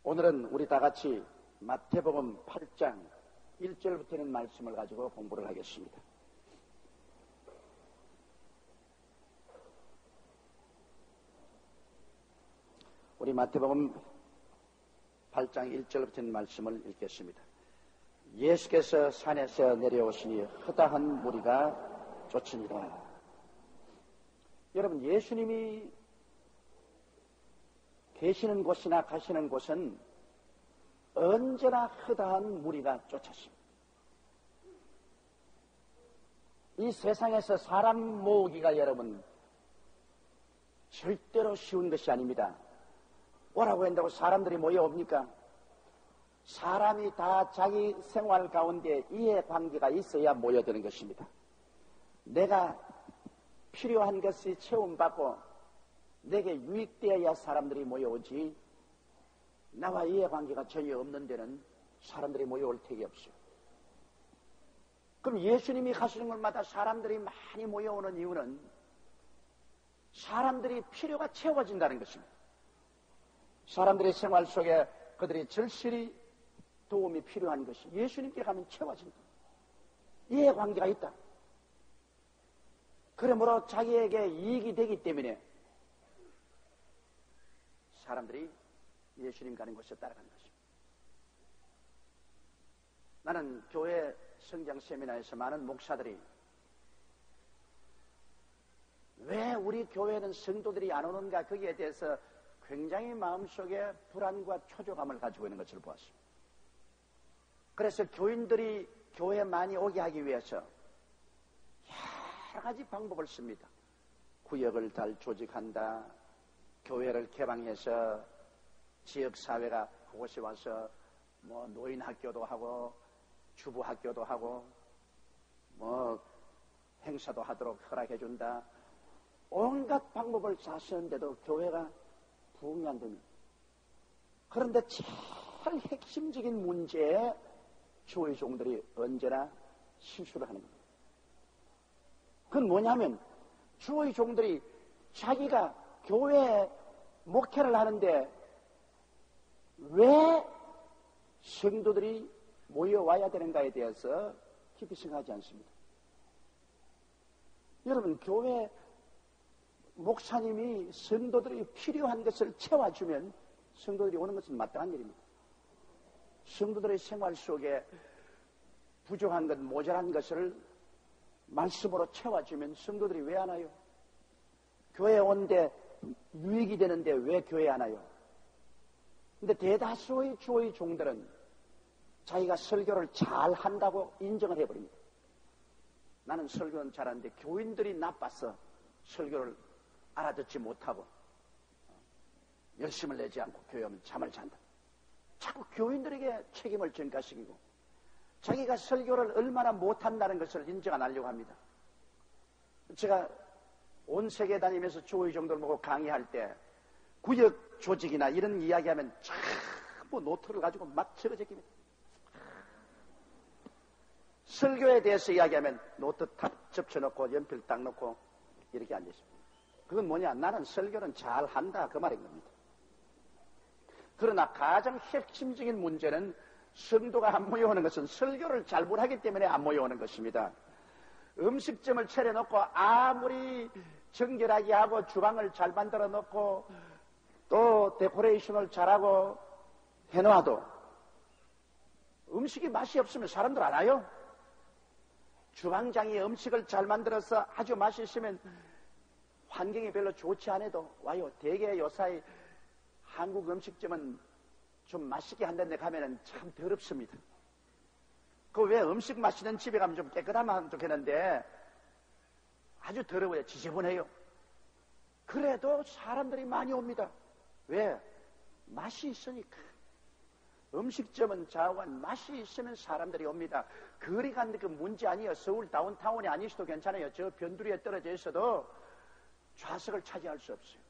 오늘은 우리 다 같이 마태복음 8장 1절부터 있는 말씀을 가지고 공부를 하겠습니다. 우리 마태복음 8장 1절부터 있는 말씀을 읽겠습니다. 예수께서 산에서 내려오시니 허다한 무리가 쫓으니라. 여러분, 예수님이 계시는 곳이나 가시는 곳은 언제나 허다한 무리가 쫓았습니다. 이 세상에서 사람 모으기가 여러분 절대로 쉬운 것이 아닙니다. 오라고 한다고 사람들이 모여옵니까? 사람이 다 자기 생활 가운데 이해관계가 있어야 모여드는 것입니다. 내가 필요한 것이 채움받고 내게 유익되어야 사람들이 모여오지, 나와 이해관계가 전혀 없는 데는 사람들이 모여올 택이 없어요. 그럼 예수님이 가시는 곳마다 사람들이 많이 모여오는 이유는 사람들이 필요가 채워진다는 것입니다. 사람들의 생활 속에 그들이 절실히 도움이 필요한 것이 예수님께 가면 채워진다. 이해관계가 있다. 그러므로 자기에게 이익이 되기 때문에 사람들이 예수님 가는 곳에 따라가는 것입니다. 나는 교회 성장 세미나에서 많은 목사들이 왜 우리 교회는 성도들이 안 오는가, 거기에 대해서 굉장히 마음속에 불안과 초조감을 가지고 있는 것을 보았습니다. 그래서 교인들이 교회에 많이 오게 하기 위해서 여러 가지 방법을 씁니다. 구역을 잘 조직한다, 교회를 개방해서 지역사회가 그곳에 와서 노인학교도 하고 주부학교도 하고 행사도 하도록 허락해준다. 온갖 방법을 다 쓰는데도 교회가 부흥이 안 됩니다. 그런데 제일 핵심적인 문제에 주의 종들이 언제나 실수를 하는 겁니다. 그건 뭐냐면 주의 종들이 자기가 교회에 목회를 하는데 왜 성도들이 모여와야 되는가에 대해서 깊이 생각하지 않습니다. 여러분, 교회 목사님이 성도들이 필요한 것을 채워주면 성도들이 오는 것은 마땅한 일입니다. 성도들의 생활 속에 부족한 것, 모자란 것을 말씀으로 채워주면 성도들이 왜 안 와요? 교회에 온데 유익이 되는데 왜 교회에 안 와요? 근데 대다수의 주의 종들은 자기가 설교를 잘 한다고 인정을 해버립니다. 나는 설교는 잘하는데 교인들이 나빠서 설교를 알아듣지 못하고 열심을 내지 않고 교회 오면 잠을 잔다. 자꾸 교인들에게 책임을 전가시키고 자기가 설교를 얼마나 못한다는 것을 인정 안 하려고 합니다. 제가 온 세계 다니면서 주의 종들 보고 강의할 때 구역 조직이나 이런 이야기하면 전부 노트를 가지고 막 적어제낍니다. 설교에 대해서 이야기하면 노트 탁 접쳐놓고 연필 딱 놓고 이렇게 앉아있습니다. 그건 뭐냐? 나는 설교는 잘한다, 그 말인 겁니다. 그러나 가장 핵심적인 문제는 성도가 안 모여오는 것은 설교를 잘 못하기 때문에 안 모여오는 것입니다. 음식점을 차려놓고 아무리 정결하게 하고 주방을 잘 만들어 놓고 또 데코레이션을 잘하고 해놓아도 음식이 맛이 없으면 사람들 안 와요. 주방장이 음식을 잘 만들어서 아주 맛이 있으면 환경이 별로 좋지 않아도 와요. 대개 요사이 한국 음식점은 좀 맛있게 한다는데 가면은 참 더럽습니다. 그 왜 음식 맛있는 집에 가면 좀 깨끗하면 좋겠는데 아주 더러워요. 지저분해요. 그래도 사람들이 많이 옵니다. 왜? 맛이 있으니까. 음식점은 좌우한 맛이 있으면 사람들이 옵니다. 거리 가는데 그 문제 아니에요. 서울 다운타운이 아니셔도 괜찮아요. 저 변두리에 떨어져 있어도 좌석을 차지할 수 없어요.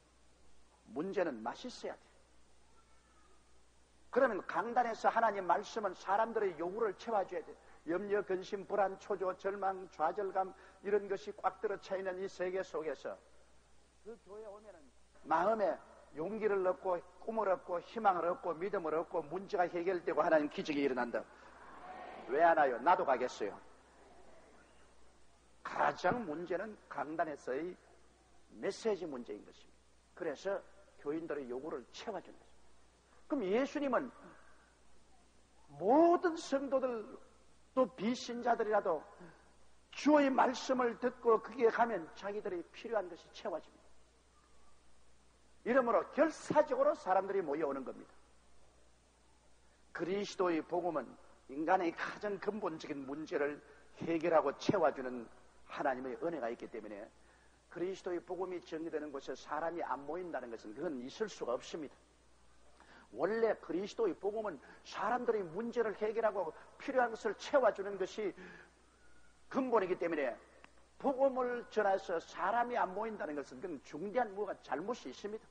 문제는 맛있어야 돼요. 그러면 강단에서 하나님 말씀은 사람들의 요구를 채워줘야 돼요. 염려, 근심, 불안, 초조, 절망, 좌절감 이런 것이 꽉 들어 차있는 이 세계 속에서 그 교회에 오면은 마음에 용기를 얻고 꿈을 얻고 희망을 얻고 믿음을 얻고 문제가 해결되고 하나님 기적이 일어난다. 왜 안 와요? 나도 가겠어요. 가장 문제는 강단에서의 메시지 문제인 것입니다. 그래서 교인들의 요구를 채워준 것입니다. 그럼 예수님은 모든 성도들 또 비신자들이라도 주의 말씀을 듣고 거기에 가면 자기들이 필요한 것이 채워집니다. 이러므로 결사적으로 사람들이 모여오는 겁니다. 그리스도의 복음은 인간의 가장 근본적인 문제를 해결하고 채워주는 하나님의 은혜가 있기 때문에 그리스도의 복음이 전개되는 곳에 사람이 안 모인다는 것은 그건 있을 수가 없습니다. 원래 그리스도의 복음은 사람들의 문제를 해결하고 필요한 것을 채워주는 것이 근본이기 때문에 복음을 전해서 사람이 안 모인다는 것은 그건 중대한 뭐가 잘못이 있습니다.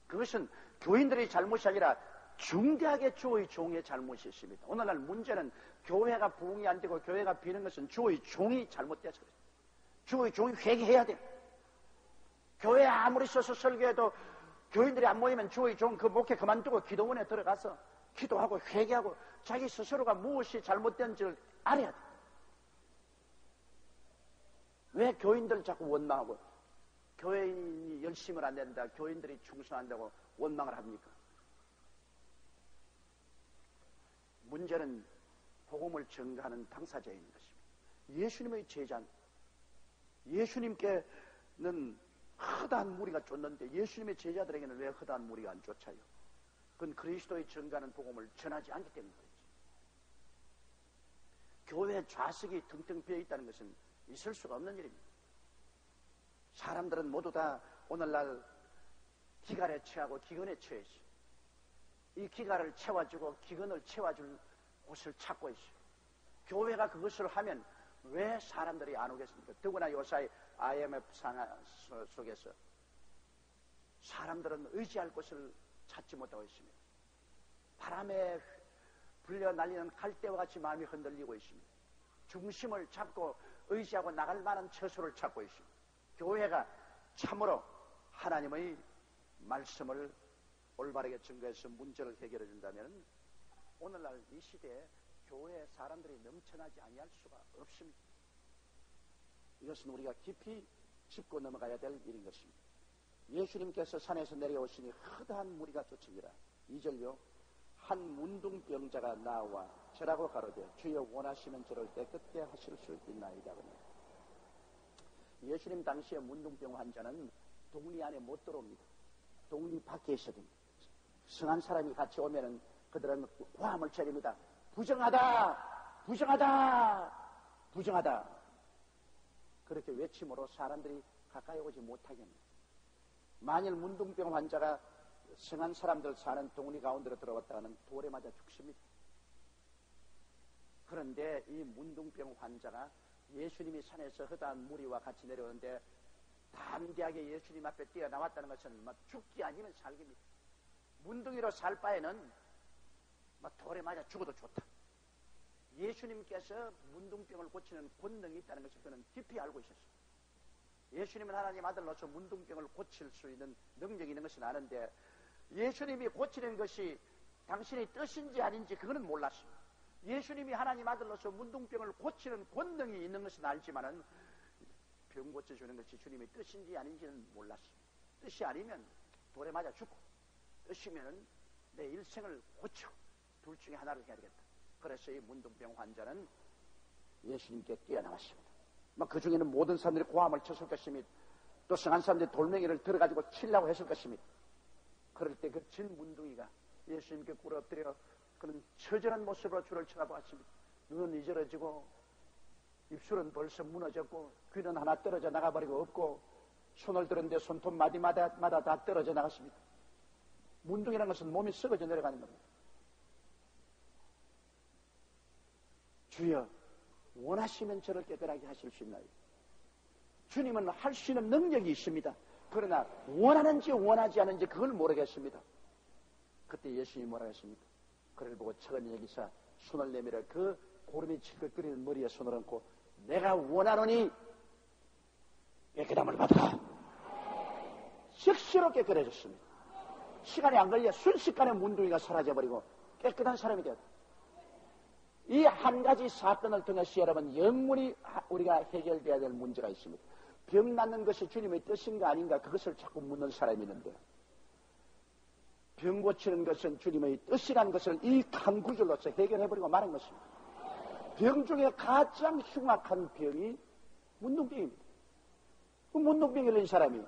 그것은 교인들의 잘못이 아니라 중대하게 주의 종의 잘못이 있습니다. 오늘날 문제는 교회가 부흥이 안 되고 교회가 비는 것은 주의 종이 잘못돼서 그래요. 주의 종이 회개해야 돼요. 교회에 아무리 써서 설교해도 교인들이 안 모이면 주의 종 그 목회 그만두고 기도원에 들어가서 기도하고 회개하고 자기 스스로가 무엇이 잘못된지를 알아야 돼요. 왜 교인들 자꾸 원망하고 교인이 열심을 안 된다, 교인들이 충성한다고 원망을 합니까? 문제는 복음을 전가하는 당사자인 것입니다. 예수님의 제자, 예수님께는 허다한 무리가 쫓는데 예수님의 제자들에게는 왜 허다한 무리가 안 쫓아요? 그건 그리스도의 전가하는 복음을 전하지 않기 때문에 그렇지. 교회 좌석이 텅텅 비어 있다는 것은 있을 수가 없는 일입니다. 사람들은 모두 다 오늘날 기갈에 취하고 기근에 취해 있어요. 이 기갈을 채워주고 기근을 채워줄 곳을 찾고 있어요. 교회가 그것을 하면 왜 사람들이 안 오겠습니까? 더구나 요사이 IMF 상황 속에서 사람들은 의지할 곳을 찾지 못하고 있습니다. 바람에 불려 날리는 갈대와 같이 마음이 흔들리고 있습니다. 중심을 잡고 의지하고 나갈 만한 처소를 찾고 있습니다. 교회가 참으로 하나님의 말씀을 올바르게 증거해서 문제를 해결해 준다면 오늘날 이 시대에 교회에 사람들이 넘쳐나지 아니할 수가 없습니다. 이것은 우리가 깊이 짚고 넘어가야 될 일인 것입니다. 예수님께서 산에서 내려오시니 허다한 무리가 쫓으니라. 2절요. 한 문둥병자가 나와 저라고 가로되 주여 원하시면 저를 깨끗게 하실 수 있나이다. 예수님 당시에 문둥병 환자는 동리 안에 못 들어옵니다. 동리 밖에 있어야 됩니다. 성한 사람이 같이 오면은 그들은 고함을 차립니다. 부정하다! 부정하다! 부정하다! 그렇게 외침으로 사람들이 가까이 오지 못하게 합니다. 만일 문둥병 환자가 성한 사람들 사는 동리 가운데로 들어왔다가는 돌에 맞아 죽습니다. 그런데 이 문둥병 환자가 예수님이 산에서 허다한 무리와 같이 내려오는데 담대하게 예수님 앞에 뛰어나왔다는 것은 막 죽기 아니면 살기입니다. 문둥이로 살 바에는 막 돌에 맞아 죽어도 좋다. 예수님께서 문둥병을 고치는 권능이 있다는 것을 그는 깊이 알고 있었어요. 예수님은 하나님 아들로서 문둥병을 고칠 수 있는 능력이 있는 것은 아는데 예수님이 고치는 것이 당신의 뜻인지 아닌지 그거는 몰랐어요. 예수님이 하나님 아들로서 문둥병을 고치는 권능이 있는 것은 알지만은 병 고쳐주는 것이 주님의 뜻인지 아닌지는 몰랐어요. 뜻이 아니면 돌에 맞아 죽고 뜻이면은 내 일생을 고쳐 둘 중에 하나를 해야 되겠다. 그래서 이 문둥병 환자는 예수님께 뛰어나왔습니다. 그 중에는 모든 사람들이 고함을 쳤을 것입니다. 또 성한 사람들이 돌멩이를 들어가지고 치려고 했을 것입니다. 그럴 때 그 진 문둥이가 예수님께 꿇어 엎드려 그는 처절한 모습으로 주를 쳐다보았습니다. 눈은 이절어지고 입술은 벌써 무너졌고 귀는 하나 떨어져 나가버리고 없고 손을 들었는데 손톱 마디마다 다 떨어져 나갔습니다. 문둥이라는 것은 몸이 썩어져 내려가는 겁니다. 주여 원하시면 저를 깨끗하게 하실 수 있나요? 주님은 할 수 있는 능력이 있습니다. 그러나 원하는지 원하지 않은지 그걸 모르겠습니다. 그때 예수님이 뭐라 했습니까? 그를 보고 척은 여기서 손을 내밀어 그 고름이 질끈거리는 머리에 손을 얹고 내가 원하노니 깨끗함을 받아라. 즉시로 깨끗해졌습니다. 시간이 안 걸려 순식간에 문둥이가 사라져버리고 깨끗한 사람이 되었다. 이 한 가지 사건을 통해서 여러분 영원히 우리가 해결돼야 될 문제가 있습니다. 병 낫는 것이 주님의 뜻인가 아닌가 그것을 자꾸 묻는 사람이 있는데 병 고치는 것은 주님의 뜻이라는 것을 이 한 구절로서 해결해버리고 마는 것입니다. 병 중에 가장 흉악한 병이 문둥병입니다. 그 문둥병이 걸린 사람이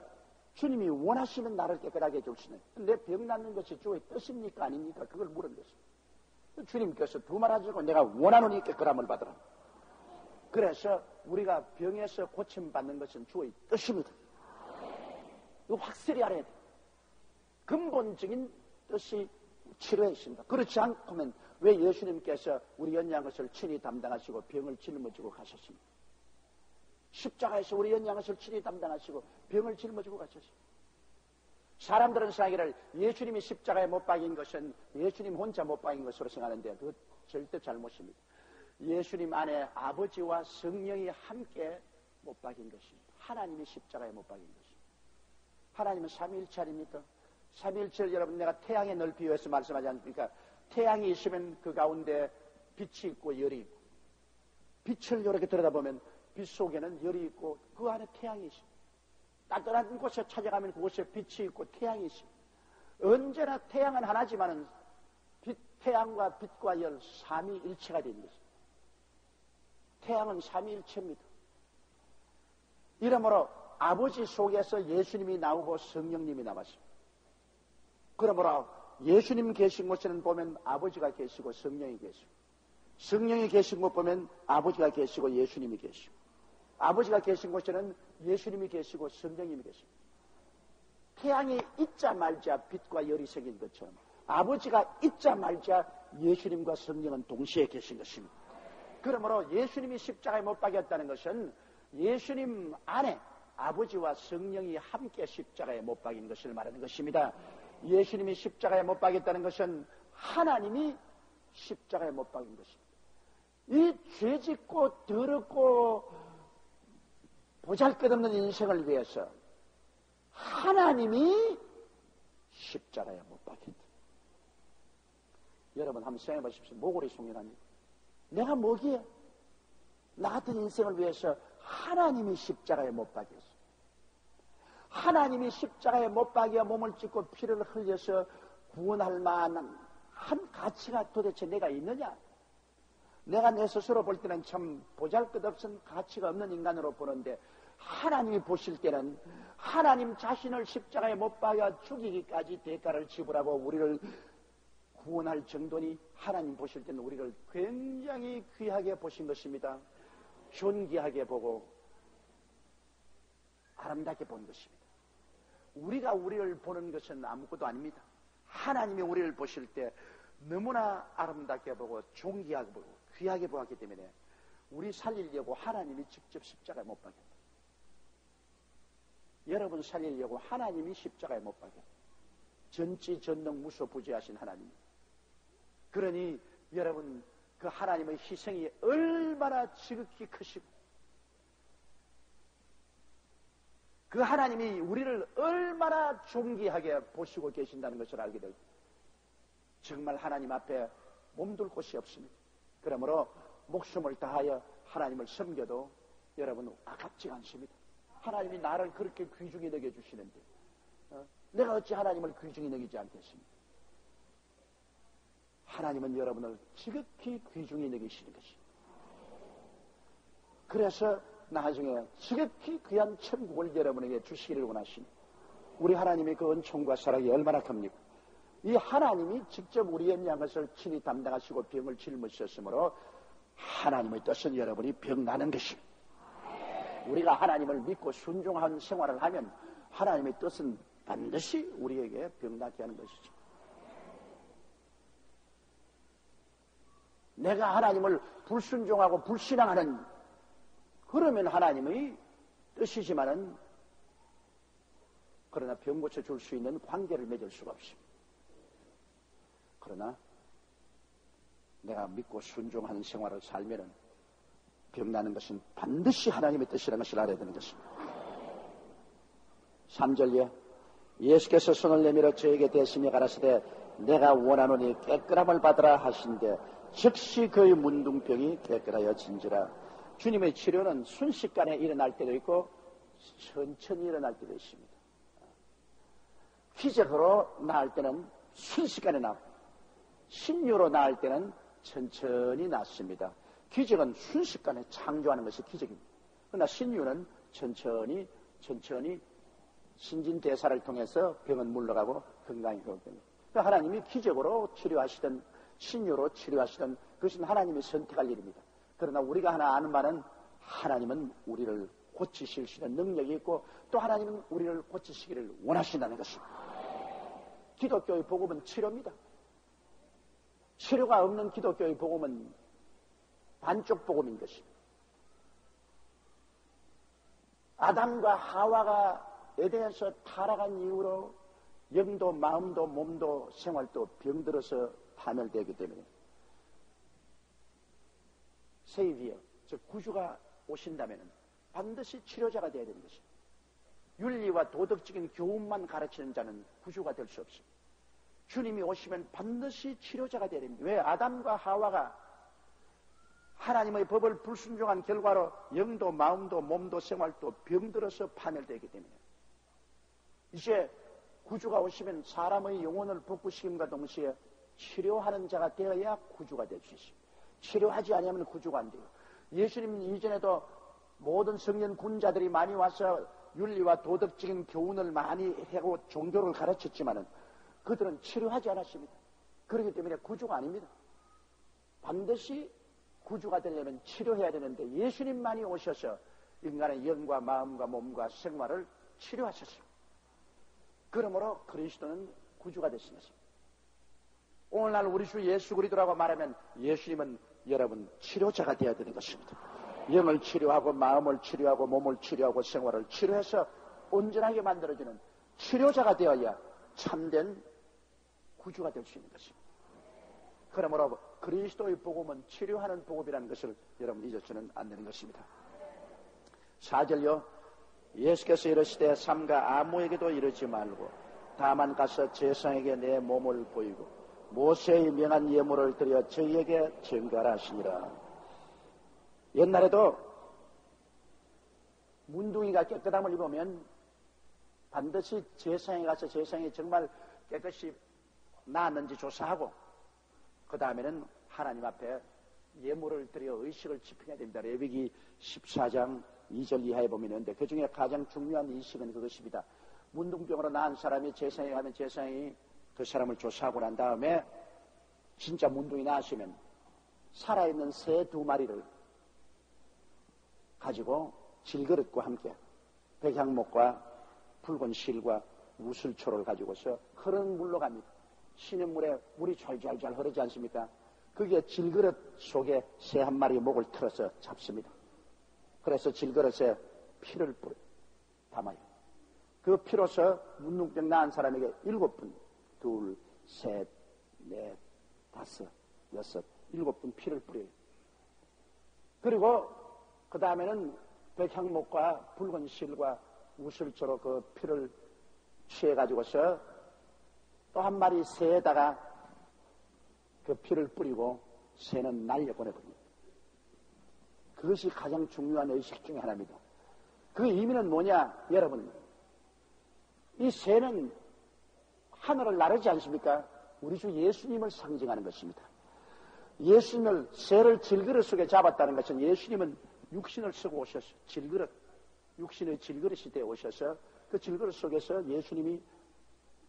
주님이 원하시는 나를 깨끗하게 해주시네. 내 병 낫는 것이 주의 뜻입니까 아닙니까? 그걸 물은 것입니다. 주님께서 두 말 하시고 내가 원하노니 깨끗함을 받으라. 그래서 우리가 병에서 고침받는 것은 주의 뜻입니다. 이거 확실히 알아야 돼요. 근본적인 뜻이 치료에 있습니다. 그렇지 않고면 왜 예수님께서 우리 연약한 것을 친히 담당하시고 병을 짊어지고 가셨습니까? 십자가에서 우리 연약한 것을 친히 담당하시고 병을 짊어지고 가셨습니다. 사람들은 생각하기를 예수님이 십자가에 못 박인 것은 예수님 혼자 못 박인 것으로 생각하는데 그것 절대 잘못입니다. 예수님 안에 아버지와 성령이 함께 못 박인 것입니다. 하나님이 십자가에 못 박인 것입니다. 하나님은 삼위일체 아닙니까? 삼위일체를 여러분 내가 태양의 넓이에서 말씀하지 않습니까? 태양이 있으면 그 가운데 빛이 있고 열이 있고 빛을 이렇게 들여다보면 빛 속에는 열이 있고 그 안에 태양이 있습니다. 따뜻한 곳에 찾아가면 그곳에 빛이 있고 태양이 있습니다. 언제나 태양은 하나지만은 태양과 빛과 열 삼위일체가 되는 것입니다. 태양은 삼위일체입니다. 이러므로 아버지 속에서 예수님이 나오고 성령님이 나왔습니다. 그러므로 예수님 계신 곳에는 보면 아버지가 계시고 성령이 계시고 성령이 계신 곳 보면 아버지가 계시고 예수님이 계시고 아버지가 계신 곳에는 예수님이 계시고 성령님이 계십니다. 태양이 있자 말자 빛과 열이 생긴 것처럼 아버지가 있자 말자 예수님과 성령은 동시에 계신 것입니다. 그러므로 예수님이 십자가에 못 박였다는 것은 예수님 안에 아버지와 성령이 함께 십자가에 못 박인 것을 말하는 것입니다. 예수님이 십자가에 못 박였다는 것은 하나님이 십자가에 못 박인 것입니다. 이 죄짓고 더럽고 보잘것없는 인생을 위해서 하나님이 십자가에 못 박혔다. 여러분 한번 생각해 보십시오. 모골이 송연합니다. 내가 뭐기에 나 같은 인생을 위해서 하나님이 십자가에 못 박였어. 하나님이 십자가에 못 박여 몸을 찢고 피를 흘려서 구원할 만한 한 가치가 도대체 내가 있느냐? 내가 내 스스로 볼 때는 참 보잘것없은 가치가 없는 인간으로 보는데 하나님이 보실 때는 하나님 자신을 십자가에 못 박아 죽이기까지 대가를 지불하고 우리를 구원할 정도니 하나님 보실 때는 우리를 굉장히 귀하게 보신 것입니다. 존귀하게 보고 아름답게 본 것입니다. 우리가 우리를 보는 것은 아무것도 아닙니다. 하나님이 우리를 보실 때 너무나 아름답게 보고 존귀하게 보고 귀하게 보았기 때문에 우리 살리려고 하나님이 직접 십자가에 못 박였다. 여러분 살리려고 하나님이 십자가에 못 박였다. 전지전능 무소부재하신 하나님. 그러니 여러분 그 하나님의 희생이 얼마나 지극히 크시고 그 하나님이 우리를 얼마나 존귀하게 보시고 계신다는 것을 알게 되고 정말 하나님 앞에 몸둘 곳이 없습니다. 그러므로 목숨을 다하여 하나님을 섬겨도 여러분 아깝지 않습니다. 하나님이 나를 그렇게 귀중히 여겨주시는데 내가 어찌 하나님을 귀중히 여기지 않겠습니까? 하나님은 여러분을 지극히 귀중히 여기시는 것입니다. 그래서 나중에 지극히 귀한 천국을 여러분에게 주시기를 원하시니 우리 하나님의 그 은총과 사랑이 얼마나 큽니까? 이 하나님이 직접 우리의 연약한 것을 친히 담당하시고 병을 짊어지셨으므로 하나님의 뜻은 여러분이 병 나는 것입니다. 우리가 하나님을 믿고 순종한 생활을 하면 하나님의 뜻은 반드시 우리에게 병 낫게 하는 것이죠. 내가 하나님을 불순종하고 불신앙하는 그러면 하나님의 뜻이지만은 그러나 병 고쳐줄 수 있는 관계를 맺을 수가 없습니다. 그러나 내가 믿고 순종하는 생활을 살면은 병 나는 것은 반드시 하나님의 뜻이라는 것을 알아야 되는 것입니다. 3절에 예수께서 손을 내밀어 저에게 대시며 가라사대 내가 원하노니 깨끗함을 받으라 하신데 즉시 그의 문둥병이 깨끗하여진지라. 주님의 치료는 순식간에 일어날 때도 있고 천천히 일어날 때도 있습니다. 기적으로 나을 때는 순식간에 나고 신유로 나을 때는 천천히 낫습니다. 기적은 순식간에 창조하는 것이 기적입니다. 그러나 신유는 천천히 신진대사를 통해서 병은 물러가고 건강이 회복됩니다. 그러니까 하나님이 기적으로 치료하시든 신유로 치료하시든 그것은 하나님이 선택할 일입니다. 그러나 우리가 하나 아는 바는 하나님은 우리를 고치실 수 있는 능력이 있고 또 하나님은 우리를 고치시기를 원하신다는 것입니다. 기독교의 복음은 치료입니다. 치료가 없는 기독교의 복음은 반쪽 복음인 것입니다. 아담과 하와가 에덴에서 타락한 이후로 영도 마음도 몸도 생활도 병들어서 파멸되기 때문에 세이비어, 즉 구주가 오신다면 반드시 치료자가 되어야 되는 것입니다. 윤리와 도덕적인 교훈만 가르치는 자는 구주가 될 수 없습니다. 주님이 오시면 반드시 치료자가 되어야 됩니다. 왜? 아담과 하와가 하나님의 법을 불순종한 결과로 영도 마음도 몸도 생활도 병들어서 파멸되기 때문에 이제 구주가 오시면 사람의 영혼을 복구시킴과 동시에 치료하는 자가 되어야 구주가 될 수 있습니다. 치료하지 않으면 구주가 안 돼요. 예수님은 이전에도 모든 성년 군자들이 많이 와서 윤리와 도덕적인 교훈을 많이 하고 종교를 가르쳤지만은 그들은 치료하지 않았습니다. 그렇기 때문에 구주가 아닙니다. 반드시 구주가 되려면 치료해야 되는데 예수님만이 오셔서 인간의 영과 마음과 몸과 생활을 치료하셨습니다. 그러므로 그리스도는 구주가 되신 것입니다. 오늘날 우리 주 예수 그리스도라고 말하면 예수님은 여러분 치료자가 되어야 되는 것입니다. 영을 치료하고 마음을 치료하고 몸을 치료하고 생활을 치료해서 온전하게 만들어주는 치료자가 되어야 참된 구주가 될 수 있는 것입니다. 그러므로 그리스도의 복음은 치료하는 복음이라는 것을 여러분 잊어서는 안 되는 것입니다. 4절요. 예수께서 이르시되 삼가 아무에게도 이르지 말고 다만 가서 제사장에게 내 몸을 보이고 모세의 명한 예물을 드려 저희에게 증거하라 하시니라. 옛날에도 문둥이가 깨끗함을 입으면 반드시 제사장에 가서 제사장이 정말 깨끗이 나았는지 조사하고 그 다음에는 하나님 앞에 예물을 드려 의식을 집행해야 됩니다. 레위기 14장 2절 이하에 보면 있는데 그 중에 가장 중요한 의식은 그것입니다. 문둥병으로 나은 사람이 제사장에 가면 제사장이 그 사람을 조사하고 난 다음에 진짜 문둥이 나으시면 살아있는 새 2마리를 가지고 질그릇과 함께 백향목과 붉은 실과 우슬초를 가지고서 흐르는 물로 갑니다. 시냇물에 물이 잘 흐르지 않습니까? 그게 질그릇 속에 새 한 마리 목을 틀어서 잡습니다. 그래서 질그릇에 피를 담아요. 그 피로서 문둥병 나은 사람에게 7분, 2, 3, 4, 5, 6, 7분 피를 뿌려요. 그리고 그 다음에는 백향목과 붉은 실과 우슬초로 그 피를 취해가지고서 또 한 마리 새에다가 그 피를 뿌리고 새는 날려보내버립니다. 그것이 가장 중요한 의식 중에 하나입니다. 그 의미는 뭐냐? 여러분, 이 새는 하늘을 나르지 않습니까? 우리 주 예수님을 상징하는 것입니다. 예수님을 새를 질그릇 속에 잡았다는 것은 예수님은 육신을 쓰고 오셔서 질그릇, 육신의 질그릇이 되어 오셔서 그 질그릇 속에서 예수님이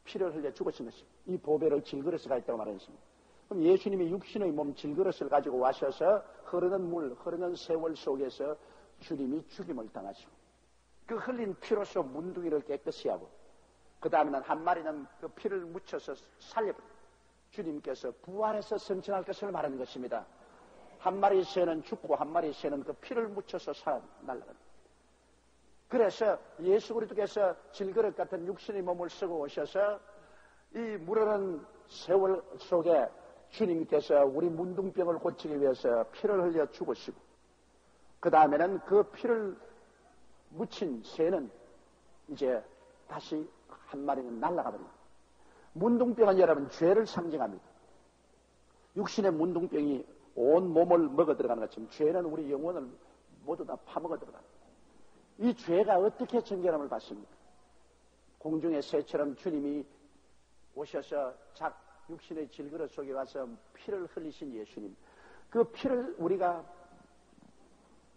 피를 흘려 죽으신 것입니다. 이 보배를 질그릇에 가 있다고 말했습니다. 그럼 예수님이 육신의 몸 질그릇을 가지고 와셔서 흐르는 물, 흐르는 세월 속에서 주님이 죽임을 당하시고 그 흘린 피로서 문둥이를 깨끗이 하고 그 다음에는 한 마리는 그 피를 묻혀서 살려버립니다. 주님께서 부활해서 승천할 것을 말하는 것입니다. 한 마리 새는 죽고 한 마리 새는 그 피를 묻혀서 날아갑니다. 그래서 예수 그리스도께서 질그릇 같은 육신의 몸을 쓰고 오셔서 이 물흐르는 세월 속에 주님께서 우리 문둥병을 고치기 위해서 피를 흘려 죽으시고 그 다음에는 그 피를 묻힌 새는 이제 다시 한 마리는 날아가 버립니다. 문둥병은 여러분 죄를 상징합니다. 육신의 문둥병이 온 몸을 먹어 들어가는 것처럼 죄는 우리 영혼을 모두 다 파먹어 들어갑니다. 이 죄가 어떻게 정결함을 받습니까? 공중의 새처럼 주님이 오셔서 육신의 질그릇 속에 와서 피를 흘리신 예수님, 그 피를 우리가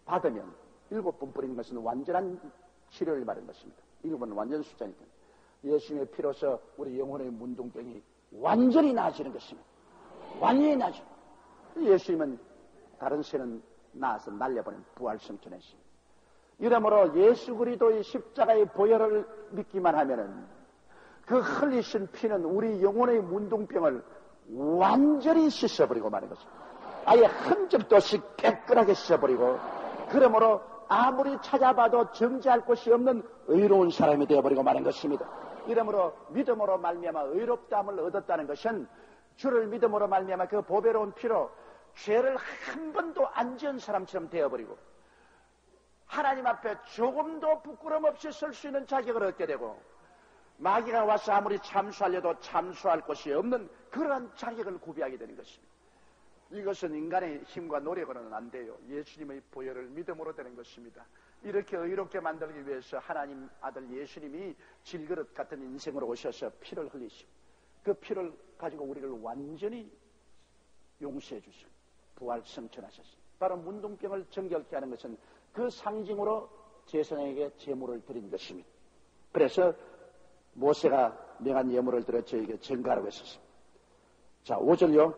받으면 7번 뿌리는 것은 완전한 치료를 말하는 것입니다. 7번은 완전 숫자니까. 예수님의 피로서 우리 영혼의 문둥병이 완전히 나아지는 것입니다. 완전히 나아져. 예수님은 다른 새는 나아서 날려버린 부활성천했습니다. 이러므로 예수 그리스도의 십자가의 보혈을 믿기만 하면은 그 흘리신 피는 우리 영혼의 문둥병을 완전히 씻어버리고 마는 것입니다. 아예 흔적도 없이 깨끗하게 씻어버리고, 그러므로 아무리 찾아봐도 정죄할 곳이 없는 의로운 사람이 되어버리고 마는 것입니다. 이러므로 믿음으로 말미암아 의롭다함을 얻었다는 것은 주를 믿음으로 말미암아 그 보배로운 피로 죄를 한 번도 안 지은 사람처럼 되어버리고, 하나님 앞에 조금도 부끄럼 없이 설 수 있는 자격을 얻게 되고, 마귀가 와서 아무리 참수하려도 참수할 곳이 없는 그러한 자격을 구비하게 되는 것입니다. 이것은 인간의 힘과 노력으로는 안 돼요. 예수님의 보혈을 믿음으로 되는 것입니다. 이렇게 의롭게 만들기 위해서 하나님 아들 예수님이 질그릇 같은 인생으로 오셔서 피를 흘리시고, 그 피를 가지고 우리를 완전히 용서해 주시고 부활성천하셨습니다. 바로 문둥병을 정결케 하는 것은 그 상징으로 제사장에게 제물을 드린 것입니다. 그래서 모세가 명한 예물을 들어 저에게 전가라고 했었습니다. 자, 5절요.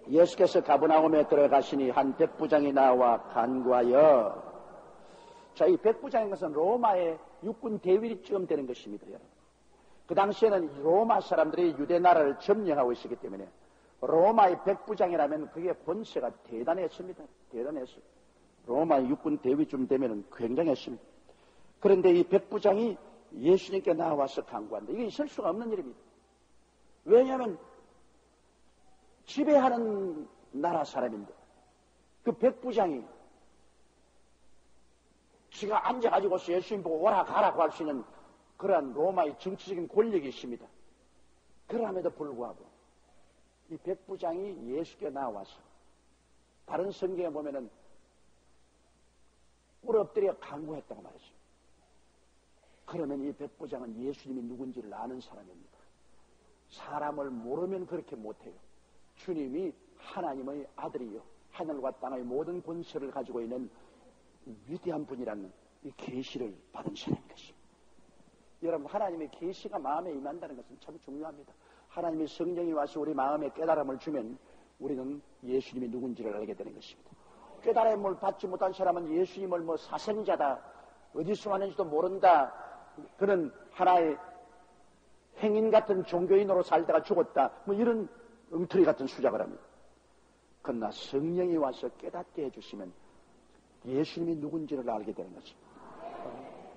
예수께서 가버나움에 들어가시니 한 백부장이 나와 간구하여. 자, 이 백부장인 것은 로마의 육군 대위쯤 되는 것입니다, 여러분. 그 당시에는 로마 사람들이 유대 나라를 점령하고 있었기 때문에 로마의 백부장이라면 그게 권세가 대단했습니다. 대단했어요. 로마의 육군 대위쯤 되면 굉장했습니다. 그런데 이 백부장이 예수님께 나와서 간구한다. 이게 있을 수가 없는 일입니다. 왜냐하면 지배하는 나라 사람인데 그 백부장이 지가 앉아가지고서 예수님 보고 오라 가라고 할 수 있는 그러한 로마의 정치적인 권력이 있습니다. 그럼에도 불구하고 이 백부장이 예수께 나와서, 다른 성경에 보면은 꿇어 엎드려 간구했다고 말했어요. 그러면 이 백부장은 예수님이 누군지를 아는 사람입니다. 사람을 모르면 그렇게 못해요. 주님이 하나님의 아들이요, 하늘과 땅의 모든 권세를 가지고 있는 위대한 분이라는 이 계시를 받은 사람인 것입니다. 여러분, 하나님의 계시가 마음에 임한다는 것은 참 중요합니다. 하나님의 성령이 와서 우리 마음에 깨달음을 주면 우리는 예수님이 누군지를 알게 되는 것입니다. 깨달음을 받지 못한 사람은 예수님을 사생자다, 어디서 왔는지도 모른다, 그는 하나의 행인 같은 종교인으로 살다가 죽었다, 이런 엉터리 같은 수작을 합니다. 그러나 성령이 와서 깨닫게 해주시면 예수님이 누군지를 알게 되는 것입니다.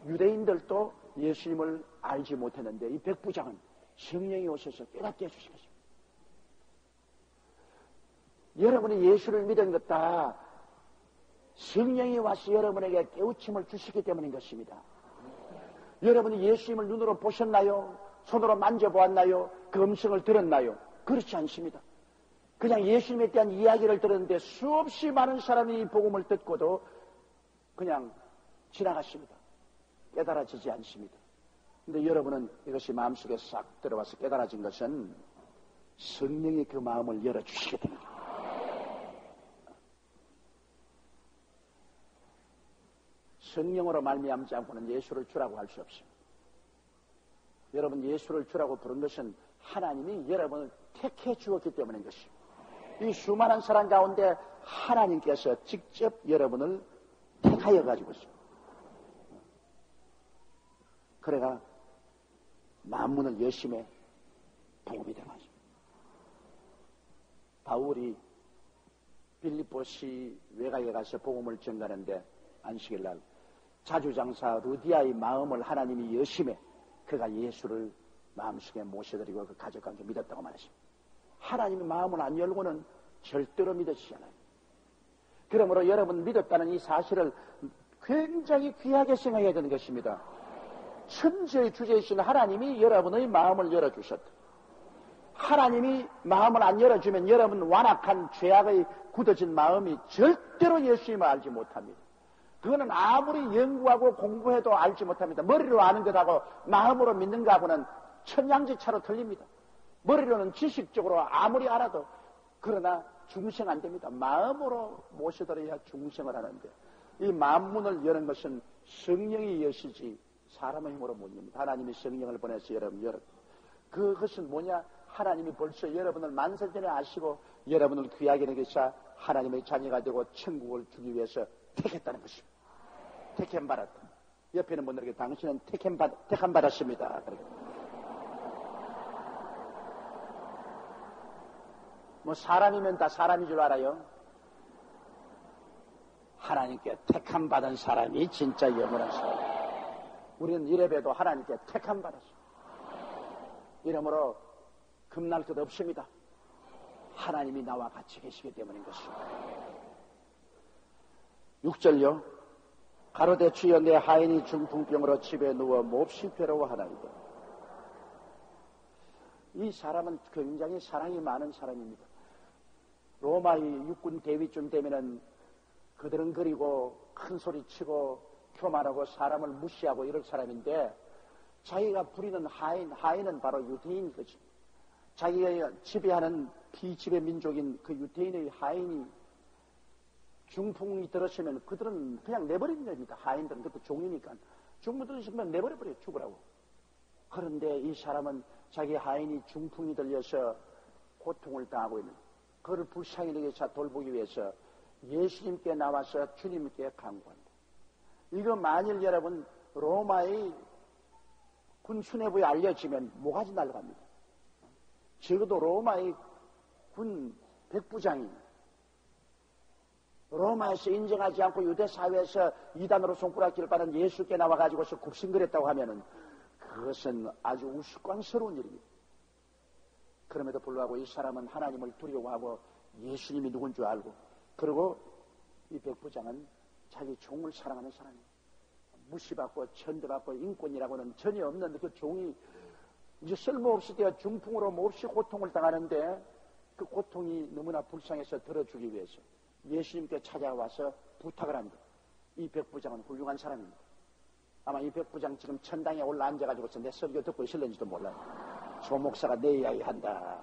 유대인들도 예수님을 알지 못했는데 이 백부장은 성령이 오셔서 깨닫게 해주신 것입니다. 여러분이 예수를 믿은 것 다 성령이 와서 여러분에게 깨우침을 주시기 때문인 것입니다. 여러분이 예수님을 눈으로 보셨나요? 손으로 만져보았나요? 그 음성을 들었나요? 그렇지 않습니다. 그냥 예수님에 대한 이야기를 들었는데 수없이 많은 사람이 이 복음을 듣고도 그냥 지나갔습니다. 깨달아지지 않습니다. 근데 여러분은 이것이 마음속에 싹 들어와서 깨달아진 것은 성령이 그 마음을 열어주시게 됩니다. 성령으로 말미암지 않고는 예수를 주라고 할 수 없습니다. 여러분, 예수를 주라고 부른 것은 하나님이 여러분을 택해 주었기 때문인 것입니다. 이 수많은 사람 가운데 하나님께서 직접 여러분을 택하여 가지고 있습니다. 그래가 만문을 여심해 복음이 되는 것입니다. 바울이 빌립보시 외곽에 가서 복음을 전가하는데 안식일날 자주장사 루디아의 마음을 하나님이 여심해 그가 예수를 마음속에 모셔드리고 그 가족과 함께 믿었다고 말했습니다. 하나님의 마음을 안 열고는 절대로 믿어지지 않아요. 그러므로 여러분 믿었다는 이 사실을 굉장히 귀하게 생각해야 되는 것입니다. 천지의 주제이신 하나님이 여러분의 마음을 열어주셨다. 하나님이 마음을 안 열어주면 여러분 완악한 죄악의 굳어진 마음이 절대로 예수님을 알지 못합니다. 그거는 아무리 연구하고 공부해도 알지 못합니다. 머리로 아는 것하고 마음으로 믿는 것하고는 천양지차로 틀립니다. 머리로는 지식적으로 아무리 알아도 그러나 중생 안 됩니다. 마음으로 모셔드려야 중생을 하는데 이 마음문을 여는 것은 성령이 여시지 사람의 힘으로 못 엽니다. 하나님이 성령을 보내서 여러분 열어. 그것은 뭐냐? 하나님이 벌써 여러분을 만세 전에 아시고 여러분을 귀하게 여기사 하나님의 자녀가 되고 천국을 주기 위해서 택했다는 것입니다. 택함 받았다. 옆에 있는 분들에게 당신은 택함 받았습니다. 뭐 사람이면 다 사람인 줄 알아요? 하나님께 택함 받은 사람이 진짜 영원한 사람. 우리는 이래봬도 하나님께 택함 받았습니다. 이러므로 겁날 것 없습니다. 하나님이 나와 같이 계시기 때문인 것입니다. 6절요. 가로되 주여 내 하인이 중풍병으로 집에 누워 몹시 괴로워하나이다. 이 사람은 굉장히 사랑이 많은 사람입니다. 로마의 육군 대위쯤 되면은 그드렁거리고 큰 소리 치고 교만하고 사람을 무시하고 이럴 사람인데 자기가 부리는 하인은 바로 유대인인 거죠. 자기가 지배하는 비지배 민족인 그 유대인의 하인이 중풍이 들었으면 그들은 그냥 내버리는 겁니다. 하인들은 그것도 종이니까. 중풍 들으시면 내버려버려요. 죽으라고. 그런데 이 사람은 자기 하인이 중풍이 들려서 고통을 당하고 있는 그를 불쌍히 여기서 돌보기 위해서 예수님께 나와서 주님께 간구한다. 이거 만일 여러분 로마의 군 수뇌부에 알려지면 모가지 날아갑니다. 적어도 로마의 군 백부장이 로마에서 인정하지 않고 유대 사회에서 이단으로 손가락질을 받은 예수께 나와가지고서 굽신거렸다고 하면은 그것은 아주 우스꽝스러운 일입니다. 그럼에도 불구하고 이 사람은 하나님을 두려워하고 예수님이 누군 줄 알고 그리고 이 백부장은 자기 종을 사랑하는 사람이에요. 무시받고 천대받고 인권이라고는 전혀 없는 그 종이 이제 쓸모없이 되어 중풍으로 몹시 고통을 당하는데 그 고통이 너무나 불쌍해서 들어주기 위해서 예수님께 찾아와서 부탁을 합니다. 이 백부장은 훌륭한 사람입니다. 아마 이 백부장 지금 천당에 올라 앉아가지고서 내 설교 듣고 있을는지도 몰라요. 조 목사가 내 이야기 한다.